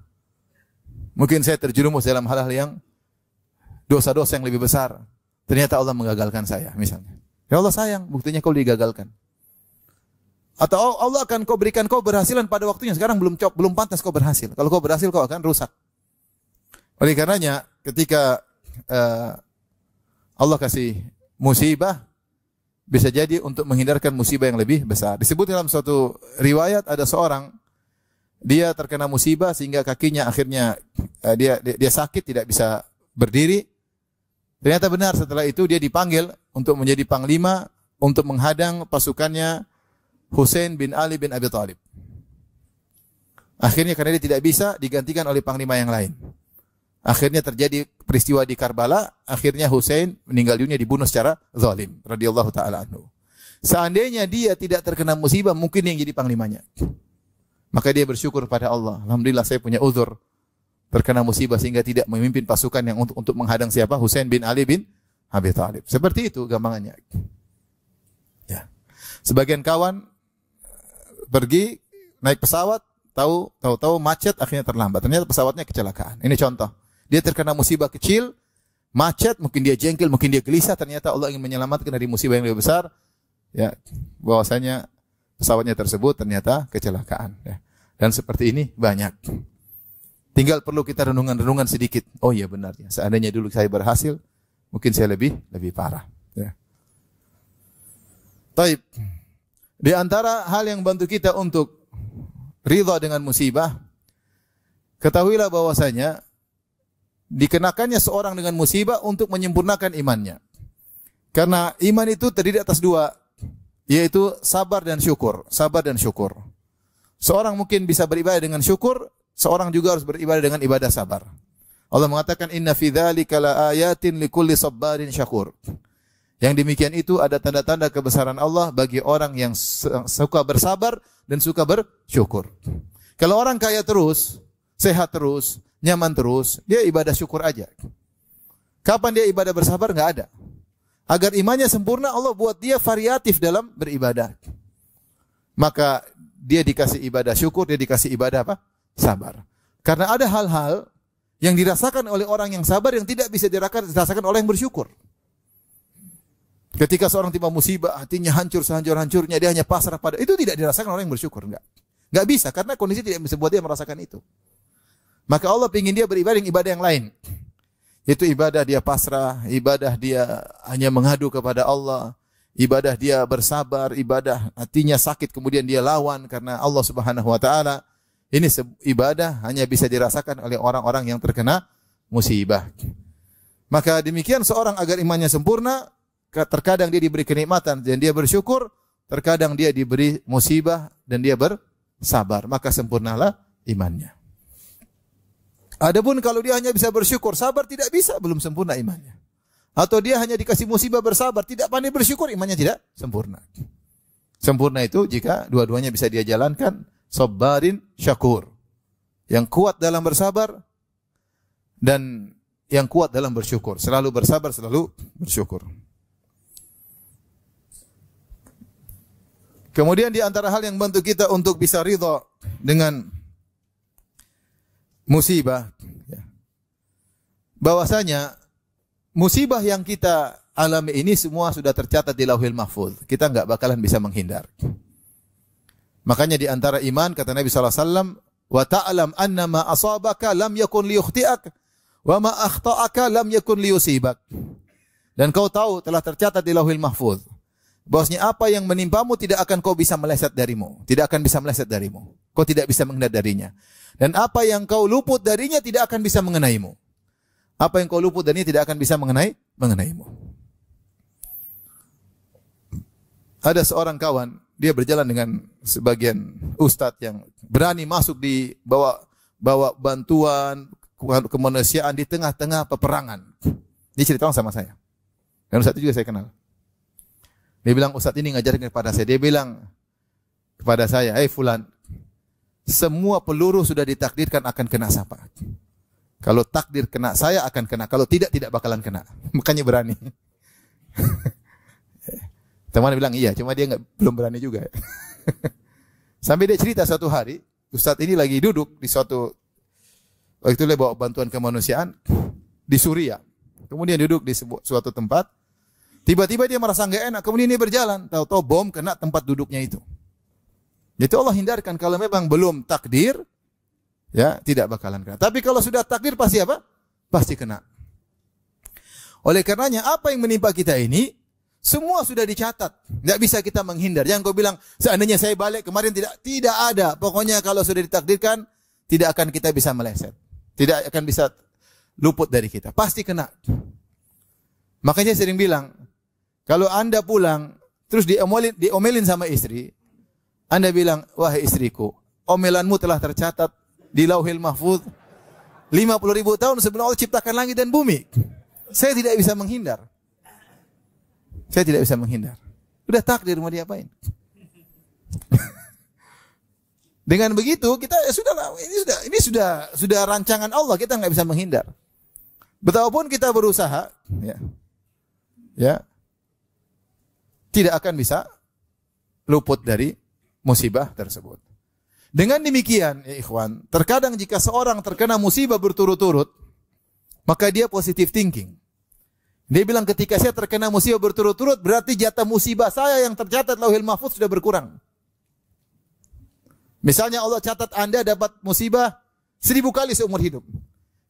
Mungkin saya terjerumus dalam hal-hal yang dosa-dosa yang lebih besar. Ternyata Allah menggagalkan saya, misalnya. Ya Allah sayang, buktinya kau digagalkan. Atau Allah akan berikan kau berhasilan pada waktunya. Sekarang belum pantas kau berhasil. Kalau kau berhasil, kau akan rusak. Oleh karenanya, ketika Allah kasih musibah, bisa jadi untuk menghindarkan musibah yang lebih besar. Disebut dalam suatu riwayat ada seorang dia terkena musibah sehingga kakinya akhirnya dia sakit, tidak bisa berdiri. Ternyata benar setelah itu dia dipanggil untuk menjadi panglima untuk menghadang pasukannya Husain bin Ali bin Abi Thalib. Akhirnya karena dia tidak bisa digantikan oleh panglima yang lain. Akhirnya terjadi peristiwa di Karbala, akhirnya Husain meninggal dunia dibunuh secara zalim radhiyallahu taala anhu. Seandainya dia tidak terkena musibah, mungkin yang jadi panglimanya. Maka dia bersyukur pada Allah. Alhamdulillah saya punya uzur terkena musibah sehingga tidak memimpin pasukan yang untuk menghadang siapa? Husain bin Ali bin Abi Thalib. Seperti itu gampangannya. Ya. Sebagian kawan pergi naik pesawat, tahu macet, akhirnya terlambat. Ternyata pesawatnya kecelakaan. Ini contoh. Dia terkena musibah kecil, macet, mungkin dia jengkel, mungkin dia gelisah, ternyata Allah ingin menyelamatkan dari musibah yang lebih besar. Ya, bahwasanya pesawatnya tersebut ternyata kecelakaan. Ya. Dan seperti ini banyak. Tinggal perlu kita renungan-renungan sedikit. Oh iya benar ya. Seandainya dulu saya berhasil, mungkin saya lebih parah. Ya. Taib. Di antara hal yang bantu kita untuk ridha dengan musibah, ketahuilah bahwasanya dikenakannya seorang dengan musibah untuk menyempurnakan imannya. Karena iman itu terdiri atas dua, yaitu sabar dan syukur. Sabar dan syukur. Seorang mungkin bisa beribadah dengan syukur, seorang juga harus beribadah dengan ibadah sabar. Allah mengatakan inna fi dzalika laayatin likulli sabarin syakur. Yang demikian itu ada tanda-tanda kebesaran Allah bagi orang yang suka bersabar dan suka bersyukur. Kalau orang kaya terus, sehat terus, nyaman terus, dia ibadah syukur aja. Kapan dia ibadah bersabar? Enggak ada. Agar imannya sempurna, Allah buat dia variatif dalam beribadah. Maka dia dikasih ibadah syukur, dia dikasih ibadah apa? Sabar. Karena ada hal-hal yang dirasakan oleh orang yang sabar yang tidak bisa dirasakan oleh yang bersyukur. Ketika seorang timpa musibah, hatinya hancur sehancur-hancurnya, dia hanya pasrah pada itu, tidak dirasakan oleh yang bersyukur. Enggak bisa, karena kondisi tidak bisa buat dia merasakan itu. Maka Allah ingin dia beribadah yang ibadah yang lain. Yaitu ibadah dia pasrah, ibadah dia hanya mengadu kepada Allah, ibadah dia bersabar, ibadah hatinya sakit kemudian dia lawan karena Allah Subhanahu wa taala. Ini ibadah hanya bisa dirasakan oleh orang-orang yang terkena musibah. Maka demikian seorang agar imannya sempurna, terkadang dia diberi kenikmatan dan dia bersyukur, terkadang dia diberi musibah dan dia bersabar, maka sempurnalah imannya. Adapun kalau dia hanya bisa bersyukur, sabar tidak bisa, belum sempurna imannya. Atau dia hanya dikasih musibah bersabar, tidak pandai bersyukur, imannya tidak sempurna. Sempurna itu jika dua-duanya bisa dia jalankan, sabarin syakur. Yang kuat dalam bersabar dan yang kuat dalam bersyukur. Selalu bersabar, selalu bersyukur. Kemudian di antara hal yang bantu kita untuk bisa ridha dengan musibah, bahwasanya musibah yang kita alami ini semua sudah tercatat di Lauhil Mahfuz. Kita enggak bakalan bisa menghindar. Makanya di antara iman kata Nabi sallallahu alaihi wasallam, "Wa ta'lam anna ma asabaka lam yakun liyukhti'ak wa ma akhta'aka lam yakun liyusibak." Dan kau tahu telah tercatat di Lauhil Mahfuz bahwasanya apa yang menimpamu tidak akan kau bisa meleset darimu, tidak akan bisa meleset darimu. Kau tidak bisa menghindar darinya. Dan apa yang kau luput darinya tidak akan bisa mengenaimu. Apa yang kau luput darinya tidak akan bisa mengenaimu. Ada seorang kawan, dia berjalan dengan sebagian ustadz yang berani masuk di bawa bantuan kemanusiaan di tengah-tengah peperangan. Dia ceritakan sama saya. Dan ustadz itu juga saya kenal. Dia bilang, ustadz ini ngajarin kepada saya. Dia bilang kepada saya, "Hei fulan, semua peluru sudah ditakdirkan akan kena siapa. Kalau takdir kena saya akan kena. Kalau tidak bakalan kena." Makanya berani. Teman bilang, iya, cuma dia belum berani juga. Sampai dia cerita suatu hari, ustadz ini lagi duduk di waktu itu dia bawa bantuan kemanusiaan di Suriah. Kemudian duduk di suatu tempat. Tiba-tiba dia merasa enggak enak, kemudian dia berjalan, tahu-tahu bom kena tempat duduknya itu. Itu Allah hindarkan, kalau memang belum takdir, ya tidak bakalan kena. Tapi kalau sudah takdir pasti apa? Pasti kena. Oleh karenanya apa yang menimpa kita ini Semua sudah dicatat. Tidak bisa kita menghindar. Jangan kau bilang, seandainya saya balik kemarin, tidak ada. Pokoknya kalau sudah ditakdirkan, tidak akan kita bisa meleset. Tidak akan bisa luput dari kita. Pasti kena. Makanya sering bilang, kalau Anda pulang, terus diomelin sama istri, Anda bilang, wahai istriku, omelanmu telah tercatat di Lauhil Mahfuz 50.000 tahun sebelum Allah ciptakan langit dan bumi. Saya tidak bisa menghindar. Saya tidak bisa menghindar. Udah takdir, mau diapain? Dengan begitu kita ini sudah rancangan Allah, kita nggak bisa menghindar. Betapapun kita berusaha, ya, tidak akan bisa luput dari musibah tersebut. Dengan demikian, ya ikhwan, terkadang jika seorang terkena musibah berturut-turut, maka dia positive thinking. Dia bilang ketika saya terkena musibah berturut-turut, berarti jatah musibah saya yang tercatat Lauhil Mahfuz sudah berkurang. Misalnya Allah catat Anda dapat musibah 1000 kali seumur hidup.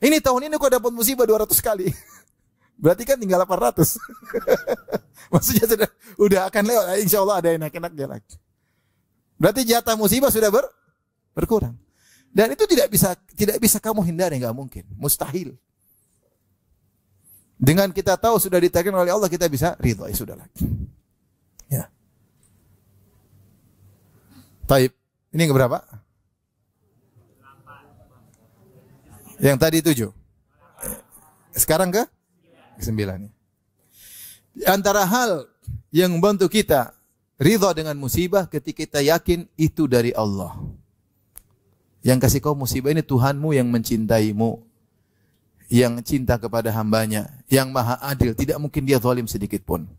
Ini tahun ini kok dapat musibah 200 kali. Berarti kan tinggal 800. Maksudnya sudah akan lewat. Insya Allah ada enak-enaknya lagi. Berarti jatah musibah sudah berkurang. Dan itu tidak bisa kamu hindari, nggak mungkin, mustahil. Dengan kita tahu sudah ditakdirkan oleh Allah, kita bisa ridha, ya sudah lagi. Ya. Taib. Ini yang berapa? Yang tadi 7. Sekarang ke 9. Di antara hal yang membantu kita ridha dengan musibah ketika kita yakin itu dari Allah. Yang kasih kau musibah ini Tuhanmu yang mencintaimu, yang cinta kepada hambanya, yang maha adil, tidak mungkin dia zalim sedikit pun.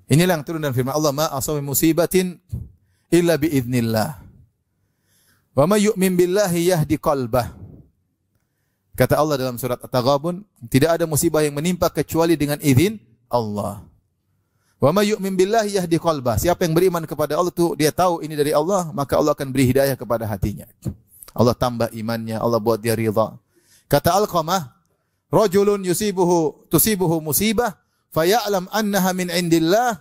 Inilah yang turun dalam firman Allah, ma asaba musibatin illa biiznillah. Wa may yu'min billahi yahdi qalbah. Kata Allah dalam surat At-Taghabun, tidak ada musibah yang menimpa kecuali dengan izin Allah. Wa may yu'min billahi yahdi qalbah. Siapa yang beriman kepada Allah itu dia tahu ini dari Allah, maka Allah akan beri hidayah kepada hatinya. Allah tambah imannya, Allah buat dia ridha. Kata Alqamah, rajulun tusibuhu musibah faya'lam annaha min indillah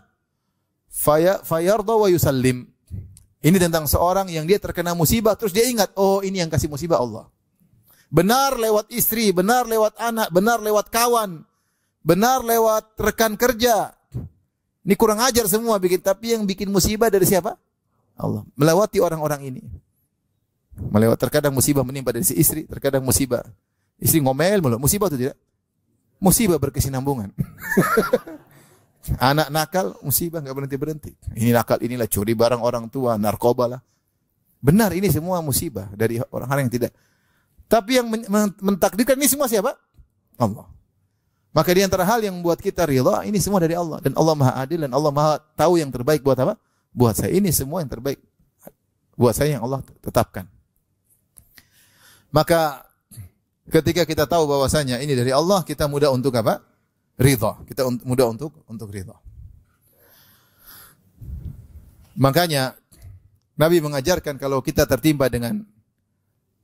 fayarda wa yusallim. Ini tentang seorang yang dia terkena musibah terus dia ingat, oh ini yang kasih musibah Allah. Benar lewat istri, benar lewat anak, benar lewat kawan, benar lewat rekan kerja. Ini kurang ajar semua bikin, tapi yang bikin musibah dari siapa? Allah. Melewati orang-orang ini. Terkadang musibah menimpa dari si istri, terkadang musibah istri ngomel mulu. Musibah itu tidak? Musibah berkesinambungan. Anak nakal, musibah enggak berhenti-berhenti. Ini nakal, inilah curi barang orang tua, narkoba lah. Benar, ini semua musibah dari orang-orang yang tidak. Tapi yang mentakdirkan ini semua siapa? Allah. Maka di antara hal yang membuat kita ridha, ini semua dari Allah. Dan Allah maha adil dan Allah maha tahu yang terbaik buat apa? Buat saya. Ini semua yang terbaik buat saya yang Allah tetapkan. Maka ketika kita tahu bahwasanya ini dari Allah, kita mudah untuk apa? Ridha. Kita mudah untuk ridha. Makanya Nabi mengajarkan kalau kita tertimpa dengan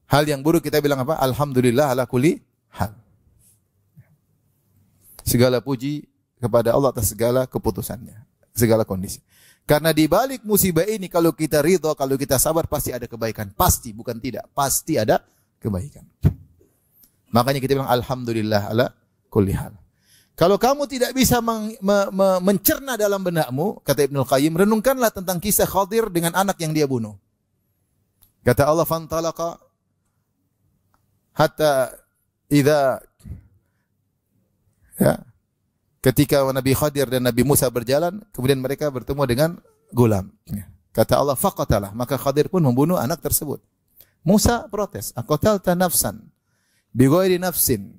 hal yang buruk, kita bilang apa? Alhamdulillah ala kulli hal. Segala puji kepada Allah atas segala keputusannya, segala kondisi. Karena di balik musibah ini kalau kita ridha, kalau kita sabar pasti ada kebaikan. Pasti, bukan tidak. Pasti ada kebaikan. Makanya kita bilang alhamdulillah ala kulli hal. Kalau kamu tidak bisa mencerna dalam benakmu, kata Ibnul Qayyim, renungkanlah tentang kisah Khadir dengan anak yang dia bunuh. Kata Allah, fantalaqa hatta idza, ya, ketika Nabi Khadir dan Nabi Musa berjalan, kemudian mereka bertemu dengan gulam. Kata Allah, faqatalah, maka Khadir pun membunuh anak tersebut. Musa protes, aqatalta nafsan bighairi nafsin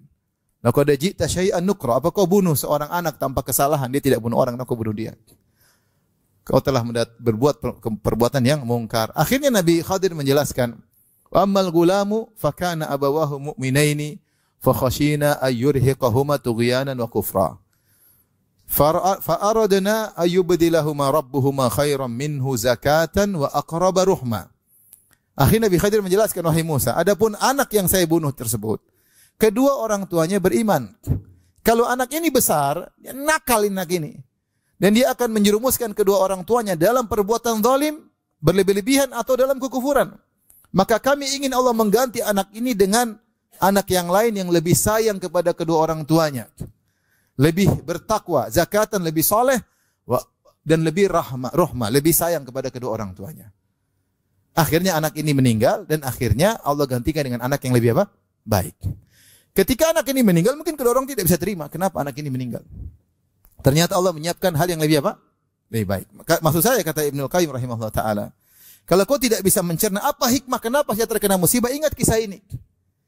laqad ji'ta syai'an nukra. Apa kau bunuh seorang anak tanpa kesalahan? Dia tidak bunuh orang, kau bunuh dia. Kau telah berbuat perbuatan yang mungkar. Akhirnya Nabi Khadir menjelaskan, wa ammal gulamu fakana abawahu mu'minaini fakhashina ayyurhiqahuma tughyanan wa kufra. Fa'aradna ayyubdilahuma rabbuhuma khairan minhu zakatan wa aqraba ruhma. Akhirnya Nabi Khadir menjelaskan, wahai Musa, adapun anak yang saya bunuh tersebut, kedua orang tuanya beriman. Kalau anak ini besar, nakal anak ini. dan dia akan menjerumuskan kedua orang tuanya dalam perbuatan zalim, berlebih-lebihan atau dalam kekufuran. Maka kami ingin Allah mengganti anak ini dengan anak yang lain yang lebih sayang kepada kedua orang tuanya, lebih bertakwa, zakatan, lebih soleh, dan lebih rahmah, lebih sayang kepada kedua orang tuanya. Akhirnya anak ini meninggal dan akhirnya Allah gantikan dengan anak yang lebih apa? Baik. Ketika anak ini meninggal, mungkin kedua orang tidak bisa terima. Kenapa anak ini meninggal? Ternyata Allah menyiapkan hal yang lebih apa? Lebih baik. Maksud saya, kata Ibnul Qayyim rahimahullah ta'ala, kalau kau tidak bisa mencerna apa hikmah kenapa saya terkena musibah, ingat kisah ini.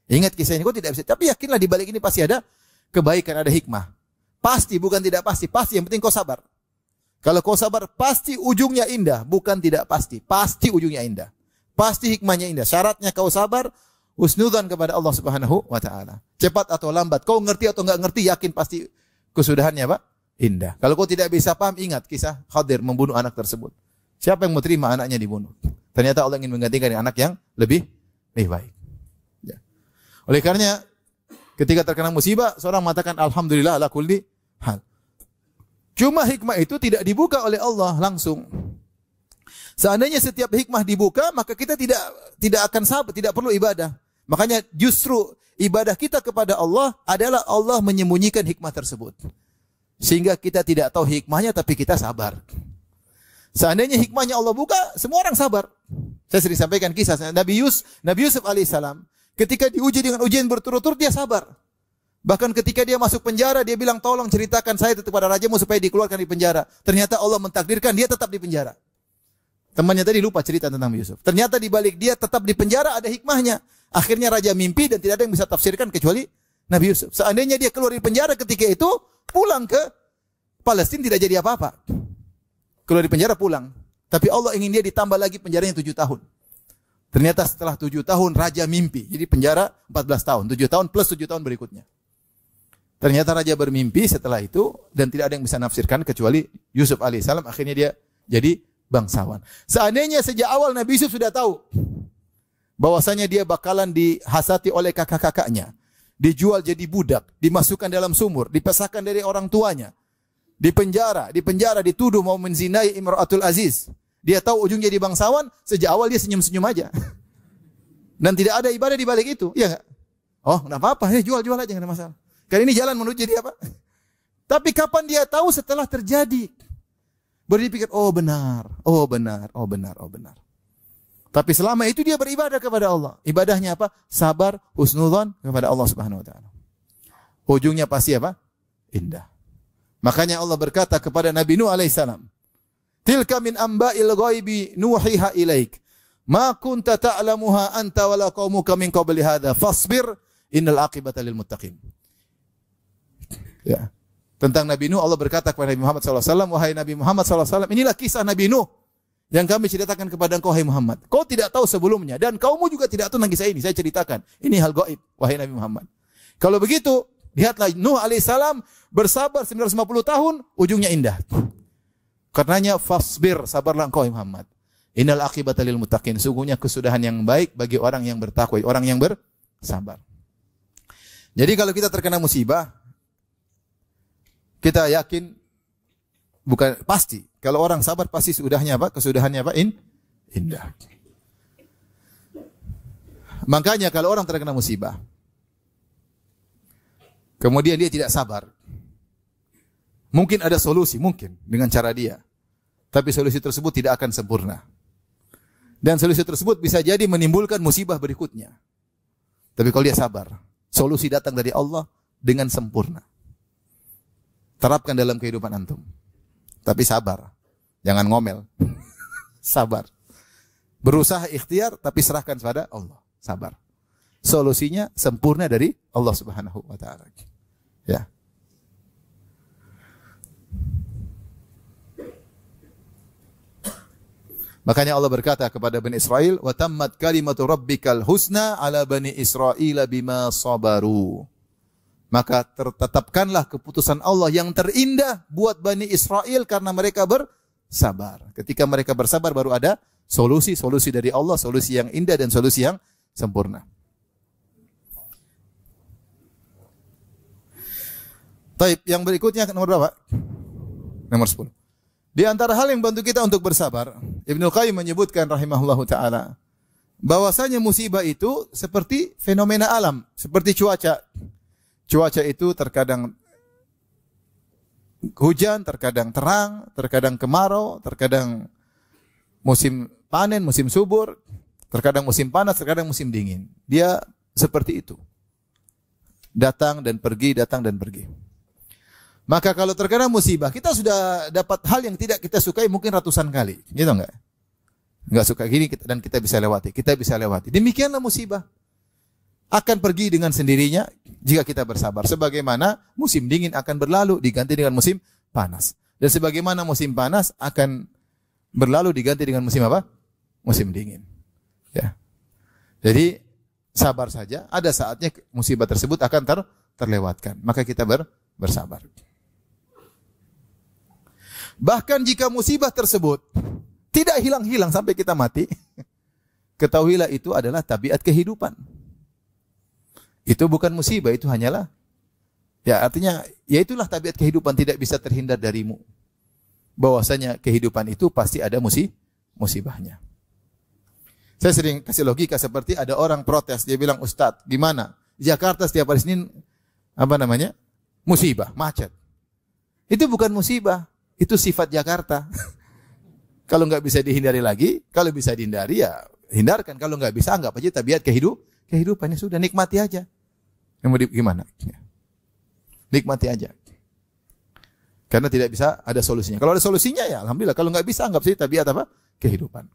Ingat kisah ini, kau tidak bisa. Tapi yakinlah di balik ini pasti ada kebaikan, ada hikmah. Pasti, bukan tidak pasti. Pasti, yang penting kau sabar. Kalau kau sabar, pasti ujungnya indah. Bukan tidak pasti. Pasti ujungnya indah. Pasti hikmahnya indah. Syaratnya kau sabar, husnudzan kepada Allah Subhanahu wa ta'ala. Cepat atau lambat, kau ngerti atau enggak ngerti, yakin pasti kesudahannya apa? Indah. Kalau kau tidak bisa paham, ingat kisah Khadir membunuh anak tersebut. Siapa yang mau terima anaknya dibunuh? Ternyata Allah ingin menggantikan dengan anak yang lebih baik. Ya. Oleh karenanya, ketika terkena musibah, seorang mengatakan Alhamdulillah ala kulli hal. Cuma hikmah itu tidak dibuka oleh Allah langsung. Seandainya setiap hikmah dibuka, maka kita tidak akan sabar, tidak perlu ibadah. Makanya justru ibadah kita kepada Allah adalah Allah menyembunyikan hikmah tersebut. Sehingga kita tidak tahu hikmahnya, tapi kita sabar. Seandainya hikmahnya Allah buka, semua orang sabar. Saya sering sampaikan kisah Nabi Yusuf alaihissalam. Ketika diuji dengan ujian berturut-turut, dia sabar. Bahkan ketika dia masuk penjara, dia bilang, tolong ceritakan saya kepada rajamu supaya dikeluarkan di penjara. Ternyata Allah mentakdirkan dia tetap di penjara. Temannya tadi lupa cerita tentang Yusuf. Ternyata di balik dia tetap di penjara ada hikmahnya. Akhirnya raja mimpi dan tidak ada yang bisa tafsirkan kecuali Nabi Yusuf. Seandainya dia keluar di penjara ketika itu, pulang ke Palestina tidak jadi apa-apa. Keluar di penjara pulang. Tapi Allah ingin dia ditambah lagi penjaranya 7 tahun. Ternyata setelah 7 tahun raja mimpi. Jadi penjara 14 tahun. 7 tahun plus 7 tahun berikutnya. Ternyata raja bermimpi setelah itu dan tidak ada yang bisa nafsirkan kecuali Yusuf alaihissalam. Akhirnya dia jadi bangsawan. Seandainya sejak awal Nabi Yusuf sudah tahu bahwasanya dia bakalan dihasati oleh kakak-kakaknya, dijual jadi budak, dimasukkan dalam sumur, dipisahkan dari orang tuanya, di penjara, dituduh mau menzinai Imratul Aziz. Dia tahu ujungnya jadi bangsawan, sejak awal dia senyum-senyum aja. Dan tidak ada ibadah di balik itu, iya enggak? Oh, enggak apa-apa, jual aja enggak ada masalah. Kan ini jalan menuju jadi apa? Tapi kapan dia tahu? Setelah terjadi. Baru dia pikir, oh benar. Tapi selama itu dia beribadah kepada Allah. Ibadahnya apa? Sabar, husnudzon kepada Allah Subhanahu wa taala. Ujungnya pasti apa? Indah. Makanya Allah berkata kepada Nabi Nuh alaihissalam, "Tilka min amba'il ghaibi nuhiha ilaik. Ma kunta ta'lamuha anta wala qaumuka min qabli hadza fasbir innal aqibata lil muttaqin." Ya. Tentang Nabi Nuh Allah berkata kepada Nabi Muhammad SAW, wahai Nabi Muhammad SAW, inilah kisah Nabi Nuh yang kami ceritakan kepada engkau, wahai Muhammad. Kau tidak tahu sebelumnya dan kaummu juga tidak tahu tentang kisah ini. Saya ceritakan. Ini hal gaib, wahai Nabi Muhammad. Kalau begitu, lihatlah Nuh alaihissalam bersabar 950 tahun, ujungnya indah. Karenanya fasbir, sabarlah engkau, wahai Muhammad. Innal aqibata lil muttaqin. Sungguhnya kesudahan yang baik bagi orang yang bertakwa, orang yang bersabar. Jadi kalau kita terkena musibah, kita yakin, bukan pasti. Kalau orang sabar pasti sudahnya apa? Kesudahannya apa? Indah. Makanya kalau orang terkena musibah, kemudian dia tidak sabar, mungkin ada solusi, mungkin dengan cara dia. Tapi solusi tersebut tidak akan sempurna. Dan solusi tersebut bisa jadi menimbulkan musibah berikutnya. Tapi kalau dia sabar, solusi datang dari Allah dengan sempurna. Terapkan dalam kehidupan antum. Tapi sabar. Jangan ngomel. Sabar. Berusaha ikhtiar tapi serahkan kepada Allah. Sabar. Solusinya sempurna dari Allah Subhanahu wa taala. Ya. Makanya Allah berkata kepada Bani Israel, "Wa tammat kalimatu rabbikal husna 'ala bani Israil bima sabaru." Maka tertetapkanlah keputusan Allah yang terindah buat Bani Israel karena mereka bersabar. Ketika mereka bersabar baru ada solusi dari Allah, solusi yang indah dan solusi yang sempurna. Taib, yang berikutnya nomor berapa? Nomor 10. Di antara hal yang bantu kita untuk bersabar, Ibnu Qayyim menyebutkan rahimahullahu taala bahwasanya musibah itu seperti fenomena alam, seperti cuaca. Cuaca itu terkadang hujan, terkadang terang, terkadang kemarau, terkadang musim panen, musim subur, terkadang musim panas, terkadang musim dingin. Dia seperti itu. Datang dan pergi, datang dan pergi. Maka kalau terkena musibah, kita sudah dapat hal yang tidak kita sukai mungkin ratusan kali. Gitu enggak? Enggak suka gini dan kita bisa lewati. Kita bisa lewati. Demikianlah musibah. Akan pergi dengan sendirinya jika kita bersabar. Sebagaimana musim dingin akan berlalu diganti dengan musim panas. Dan sebagaimana musim panas akan berlalu diganti dengan musim apa? Musim dingin. Ya. Jadi sabar saja. Ada saatnya musibah tersebut akan terlewatkan. Maka kita bersabar. Bahkan jika musibah tersebut tidak hilang-hilang sampai kita mati, ketahuilah itu adalah tabiat kehidupan. Itu bukan musibah, itu hanyalah, ya artinya, ya itulah tabiat kehidupan, tidak bisa terhindar darimu. Bahwasanya kehidupan itu pasti ada musibahnya. Saya sering kasih logika seperti ada orang protes, dia bilang, Ustadz, gimana? Jakarta setiap hari Senin, musibah, macet. Itu bukan musibah. Itu sifat Jakarta. Kalau nggak bisa dihindari lagi, kalau bisa dihindari ya hindarkan. Kalau nggak bisa anggap aja tabiat kehidupannya sudah, nikmati aja. Gimana? Nikmati aja. Karena tidak bisa ada solusinya. Kalau ada solusinya ya alhamdulillah. Kalau nggak bisa anggap saja tabiat apa? Kehidupan.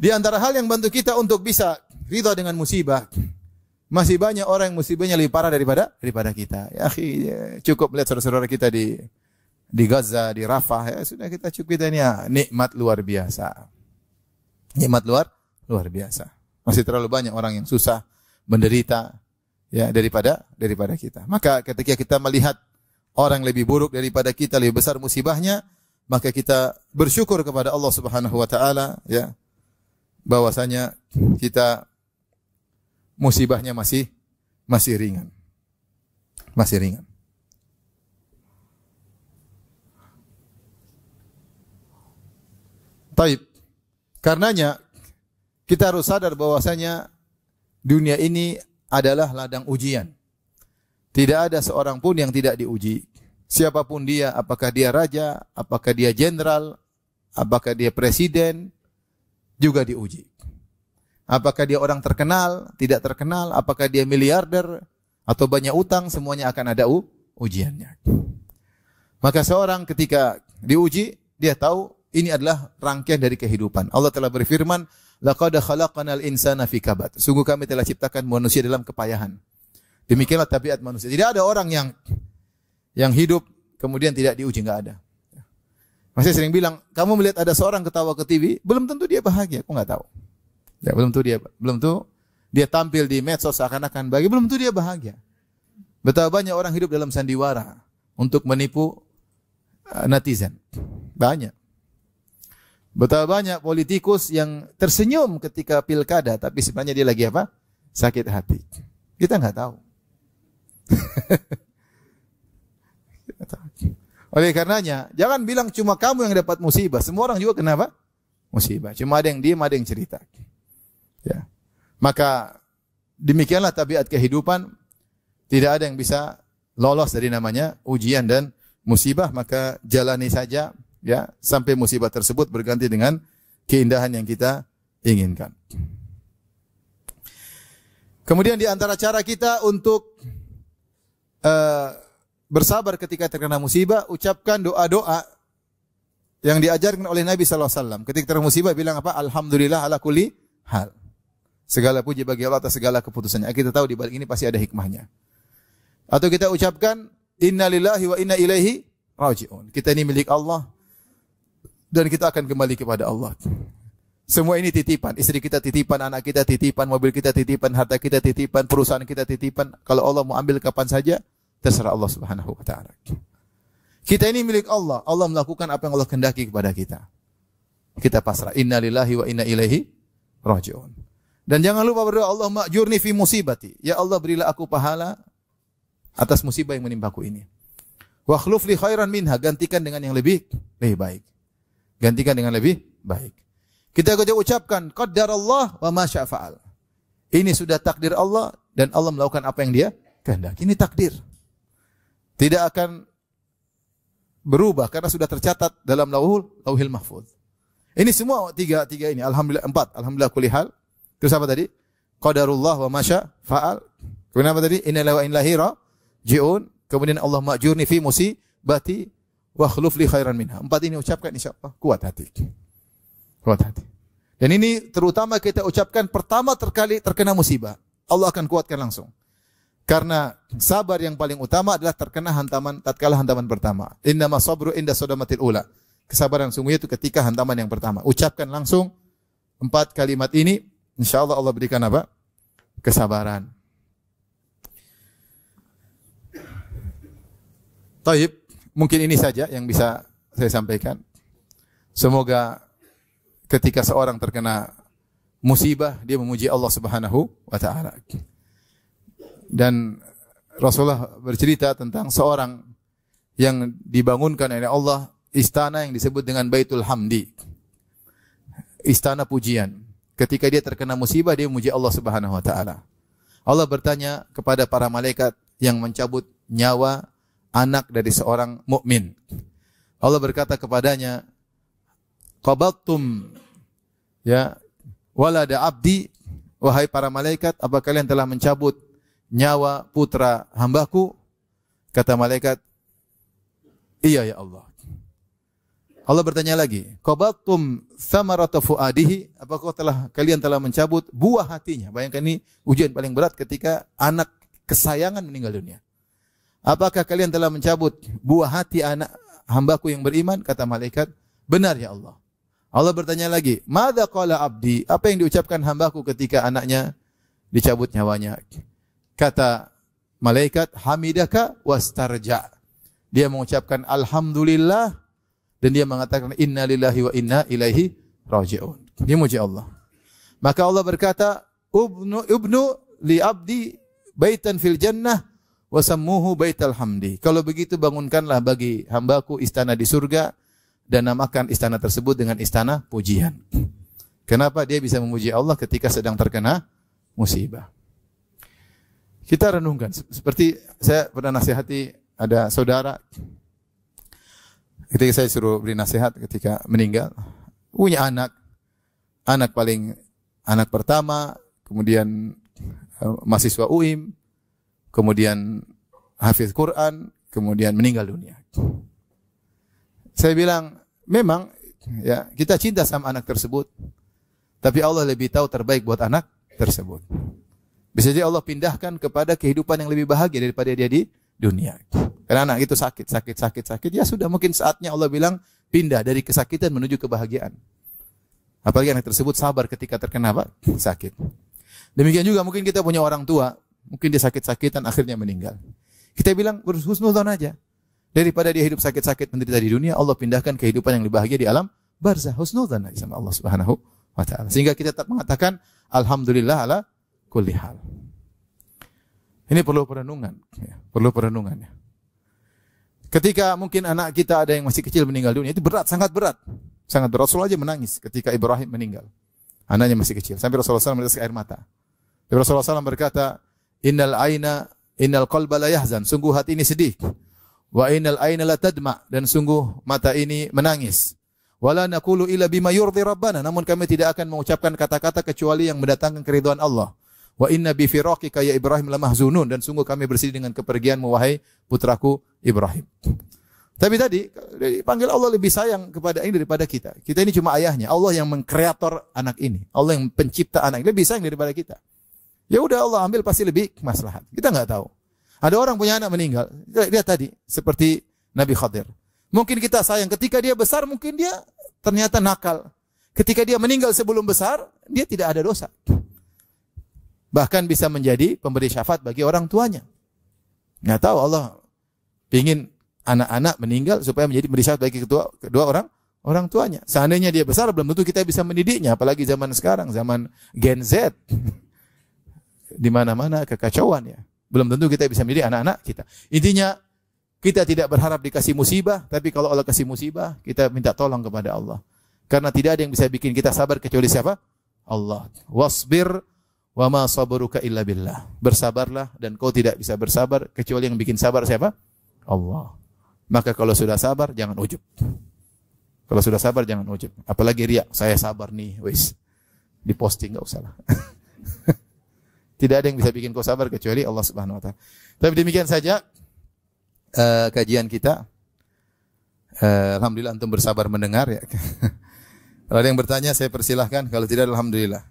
Di antara hal yang bantu kita untuk bisa ridha dengan musibah, masih banyak orang yang musibahnya lebih parah daripada kita. Ya, cukup melihat saudara-saudara kita di Gaza, di Rafah, ya sudah kita cukup kita ini ya, nikmat luar biasa. Nikmat luar biasa. Masih terlalu banyak orang yang susah, menderita ya daripada kita. Maka ketika kita melihat orang lebih buruk daripada kita, lebih besar musibahnya, maka kita bersyukur kepada Allah Subhanahu wa taala ya. Bahwasanya kita musibahnya masih ringan. Masih ringan. Taib. Karenanya kita harus sadar bahwasanya dunia ini adalah ladang ujian. Tidak ada seorang pun yang tidak diuji. Siapapun dia, apakah dia raja, apakah dia jenderal, apakah dia presiden, juga diuji. Apakah dia orang terkenal, tidak terkenal, apakah dia miliarder atau banyak utang, semuanya akan ada ujiannya. Maka seorang ketika diuji, dia tahu ini adalah rangkaian dari kehidupan. Allah telah berfirman, laqad khalaqnal insana fi kabad. Sungguh kami telah ciptakan manusia dalam kepayahan. Demikianlah tabiat manusia. Tidak ada orang yang hidup kemudian tidak diuji, enggak ada. Masih sering bilang, kamu melihat ada seorang ketawa ke TV, belum tentu dia bahagia, aku enggak tahu. Ya, belum tentu dia tampil di medsos seakan-akan bahagia, belum tentu dia bahagia. Betapa banyak orang hidup dalam sandiwara untuk menipu netizen. Banyak. Betapa banyak politikus yang tersenyum ketika pilkada, tapi sebenarnya dia lagi apa? Sakit hati. Kita enggak tahu. Oleh karenanya, jangan bilang cuma kamu yang dapat musibah. Semua orang juga kenapa? Musibah. Cuma ada yang diam, ada yang cerita. Ya. Maka demikianlah tabiat kehidupan. Tidak ada yang bisa lolos dari namanya ujian dan musibah. Maka jalani saja ya sampai musibah tersebut berganti dengan keindahan yang kita inginkan. Kemudian di antara cara kita untuk bersabar ketika terkena musibah, ucapkan doa-doa yang diajarkan oleh Nabi SAW. Ketika terkena musibah bilang apa? Alhamdulillah ala kulli hal. Segala puji bagi Allah atas segala keputusannya. Kita tahu di balik ini pasti ada hikmahnya. Atau kita ucapkan inna lillahi wa inna ilaihi raji'un. Kita ini milik Allah dan kita akan kembali kepada Allah. Semua ini titipan. Istri kita titipan, anak kita titipan, mobil kita titipan, harta kita titipan, perusahaan kita titipan. Kalau Allah mau ambil kapan saja, terserah Allah Subhanahu wa taala. Kita ini milik Allah. Allah melakukan apa yang Allah kehendaki kepada kita. Kita pasrah. Inna lillahi wa inna ilaihi raji'un. Dan jangan lupa berdoa, Allahumma ajurni fi musibati. Ya Allah, berilah aku pahala atas musibah yang menimpaku ini. Wa khluf li khairan minha, gantikan dengan yang lebih baik. Gantikan dengan lebih baik. Kita ucapkan qaddarallah wa ma syaa fa'al. Ini sudah takdir Allah dan Allah melakukan apa yang Dia kehendaki. Ini takdir. Tidak akan berubah karena sudah tercatat dalam lauhil mahfuz. Ini semua tiga ini. Alhamdulillah 4. Alhamdulillah kulli hal. Terus apa tadi? Qadarullah wa ma syaa fa'al. Kemudian apa tadi? Inna lillahi wa inna ilaihi raji'un. Kemudian Allah ma'jurni fi musibati wa khluf li khairan minha. 4 ini ucapkan insyaallah kuat hati. Kuat hati. Dan ini terutama kita ucapkan pertama terkali terkena musibah. Allah akan kuatkan langsung. Karena sabar yang paling utama adalah terkena hantaman tatkala hantaman pertama. Innama sabru inda sadamatil ula. Kesabaran sungguhnya itu ketika hantaman yang pertama. Ucapkan langsung 4 kalimat ini, insyaallah Allah berikan apa? Kesabaran. Taib, mungkin ini saja yang bisa saya sampaikan. Semoga ketika seorang terkena musibah dia memuji Allah Subhanahu wa taala. Dan Rasulullah bercerita tentang seorang yang dibangunkan oleh Allah istana yang disebut dengan Baitul Hamdi. Istana pujian. Ketika dia terkena musibah dia memuji Allah Subhanahu wa taala. Allah bertanya kepada para malaikat yang mencabut nyawa anak dari seorang mukmin. Allah berkata kepadanya, qabattum ya walada abdi, wahai para malaikat, apa kalian telah mencabut nyawa putra hambaku? Kata malaikat, iya ya Allah. Allah bertanya lagi, qabattum thamarata fuadihi, apakah kalian telah mencabut buah hatinya? Bayangkan ini ujian paling berat ketika anak kesayangan meninggal dunia. Apakah kalian telah mencabut buah hati anak hambaku yang beriman? Kata malaikat, benar ya Allah. Allah bertanya lagi, madza qala abdi? Apa yang diucapkan hambaku ketika anaknya dicabut nyawanya? Kata malaikat, hamidaka wastarja. Dia mengucapkan alhamdulillah dan dia mengatakan inna lillahi wa inna ilaihi raji'un. Dia memuji Allah. Maka Allah berkata, ubnu li abdi baitan fil jannah wa sammuhu baital hamdi. Kalau begitu bangunkanlah bagi hambaku istana di surga dan namakan istana tersebut dengan istana pujian. Kenapa dia bisa memuji Allah ketika sedang terkena musibah? Kita renungkan. Seperti saya pernah nasihati ada saudara, ketika saya suruh beri nasihat ketika meninggal, punya anak pertama, kemudian mahasiswa UIM, kemudian hafiz Quran, kemudian meninggal dunia. Saya bilang, memang ya kita cinta sama anak tersebut, tapi Allah lebih tahu terbaik buat anak tersebut. Bisa jadi Allah pindahkan kepada kehidupan yang lebih bahagia daripada dia di dunia. Karena anak itu sakit, ya sudah mungkin saatnya Allah bilang pindah dari kesakitan menuju kebahagiaan. Apalagi anak tersebut sabar ketika terkena apa? Sakit. Demikian juga mungkin kita punya orang tua, mungkin dia sakit-sakitan akhirnya meninggal. Kita bilang husnudzon aja. Daripada dia hidup sakit-sakit menderita di dunia, Allah pindahkan kehidupan yang lebih bahagia di alam barzah. Husnudzon aja sama Allah Subhanahu wa taala. Sehingga kita tetap mengatakan alhamdulillah ala kulli hal. Ini perlu perenungan, ya, perlu perenungan. Ya. Ketika mungkin anak kita ada yang masih kecil meninggal dunia, itu berat, sangat berat. Sangat berat. Rasulullah aja menangis ketika Ibrahim meninggal. Anaknya masih kecil. Sampai Rasulullah SAW menetes air mata. Rasulullah SAW berkata, innal qalba la yahzan. Sungguh hati ini sedih. Wa innal aina la tadma. Dan sungguh mata ini menangis. Wala naqulu illa bima yurdi rabbana. Namun kami tidak akan mengucapkan kata-kata kecuali yang mendatangkan keridhaan Allah. Wa inna bi firaqika ya Ibrahim lamahzunun. Dan sungguh kami bersedih dengan kepergianmu wahai putraku Ibrahim. Tapi tadi dipanggil Allah lebih sayang kepada ini daripada kita. Kita ini cuma ayahnya. Allah yang mengkreator anak ini. Allah yang pencipta anak ini lebih sayang daripada kita. Ya udah Allah ambil pasti lebih maslahat. Kita enggak tahu. Ada orang punya anak meninggal. Lihat tadi seperti Nabi Khadir. Mungkin kita sayang ketika dia besar, mungkin dia ternyata nakal. Ketika dia meninggal sebelum besar, dia tidak ada dosa. Bahkan bisa menjadi pemberi syafaat bagi orang tuanya. Enggak tahu Allah ingin anak-anak meninggal supaya menjadi pemberi syafaat bagi kedua orang tuanya. Seandainya dia besar, belum tentu kita bisa mendidiknya. Apalagi zaman sekarang, zaman Gen Z. Di mana-mana kekacauan ya. Belum tentu kita bisa mendidik anak-anak kita. Intinya, Kita tidak berharap dikasih musibah, tapi kalau Allah kasih musibah, kita minta tolong kepada Allah. Karena tidak ada yang bisa bikin kita sabar kecuali siapa? Allah. Wasbir wa ma sabruka illa billah. Bersabarlah dan kau tidak bisa bersabar kecuali yang bikin sabar siapa? Allah. Maka kalau sudah sabar jangan ujub. Kalau sudah sabar jangan ujub. Apalagi riya, saya sabar nih, wis. Diposting enggak usah lah. Tidak ada yang bisa bikin kau sabar kecuali Allah Subhanahu wa taala. Tapi demikian saja kajian kita. Alhamdulillah antum bersabar mendengar ya. Kalau ada yang bertanya saya persilahkan, kalau tidak alhamdulillah.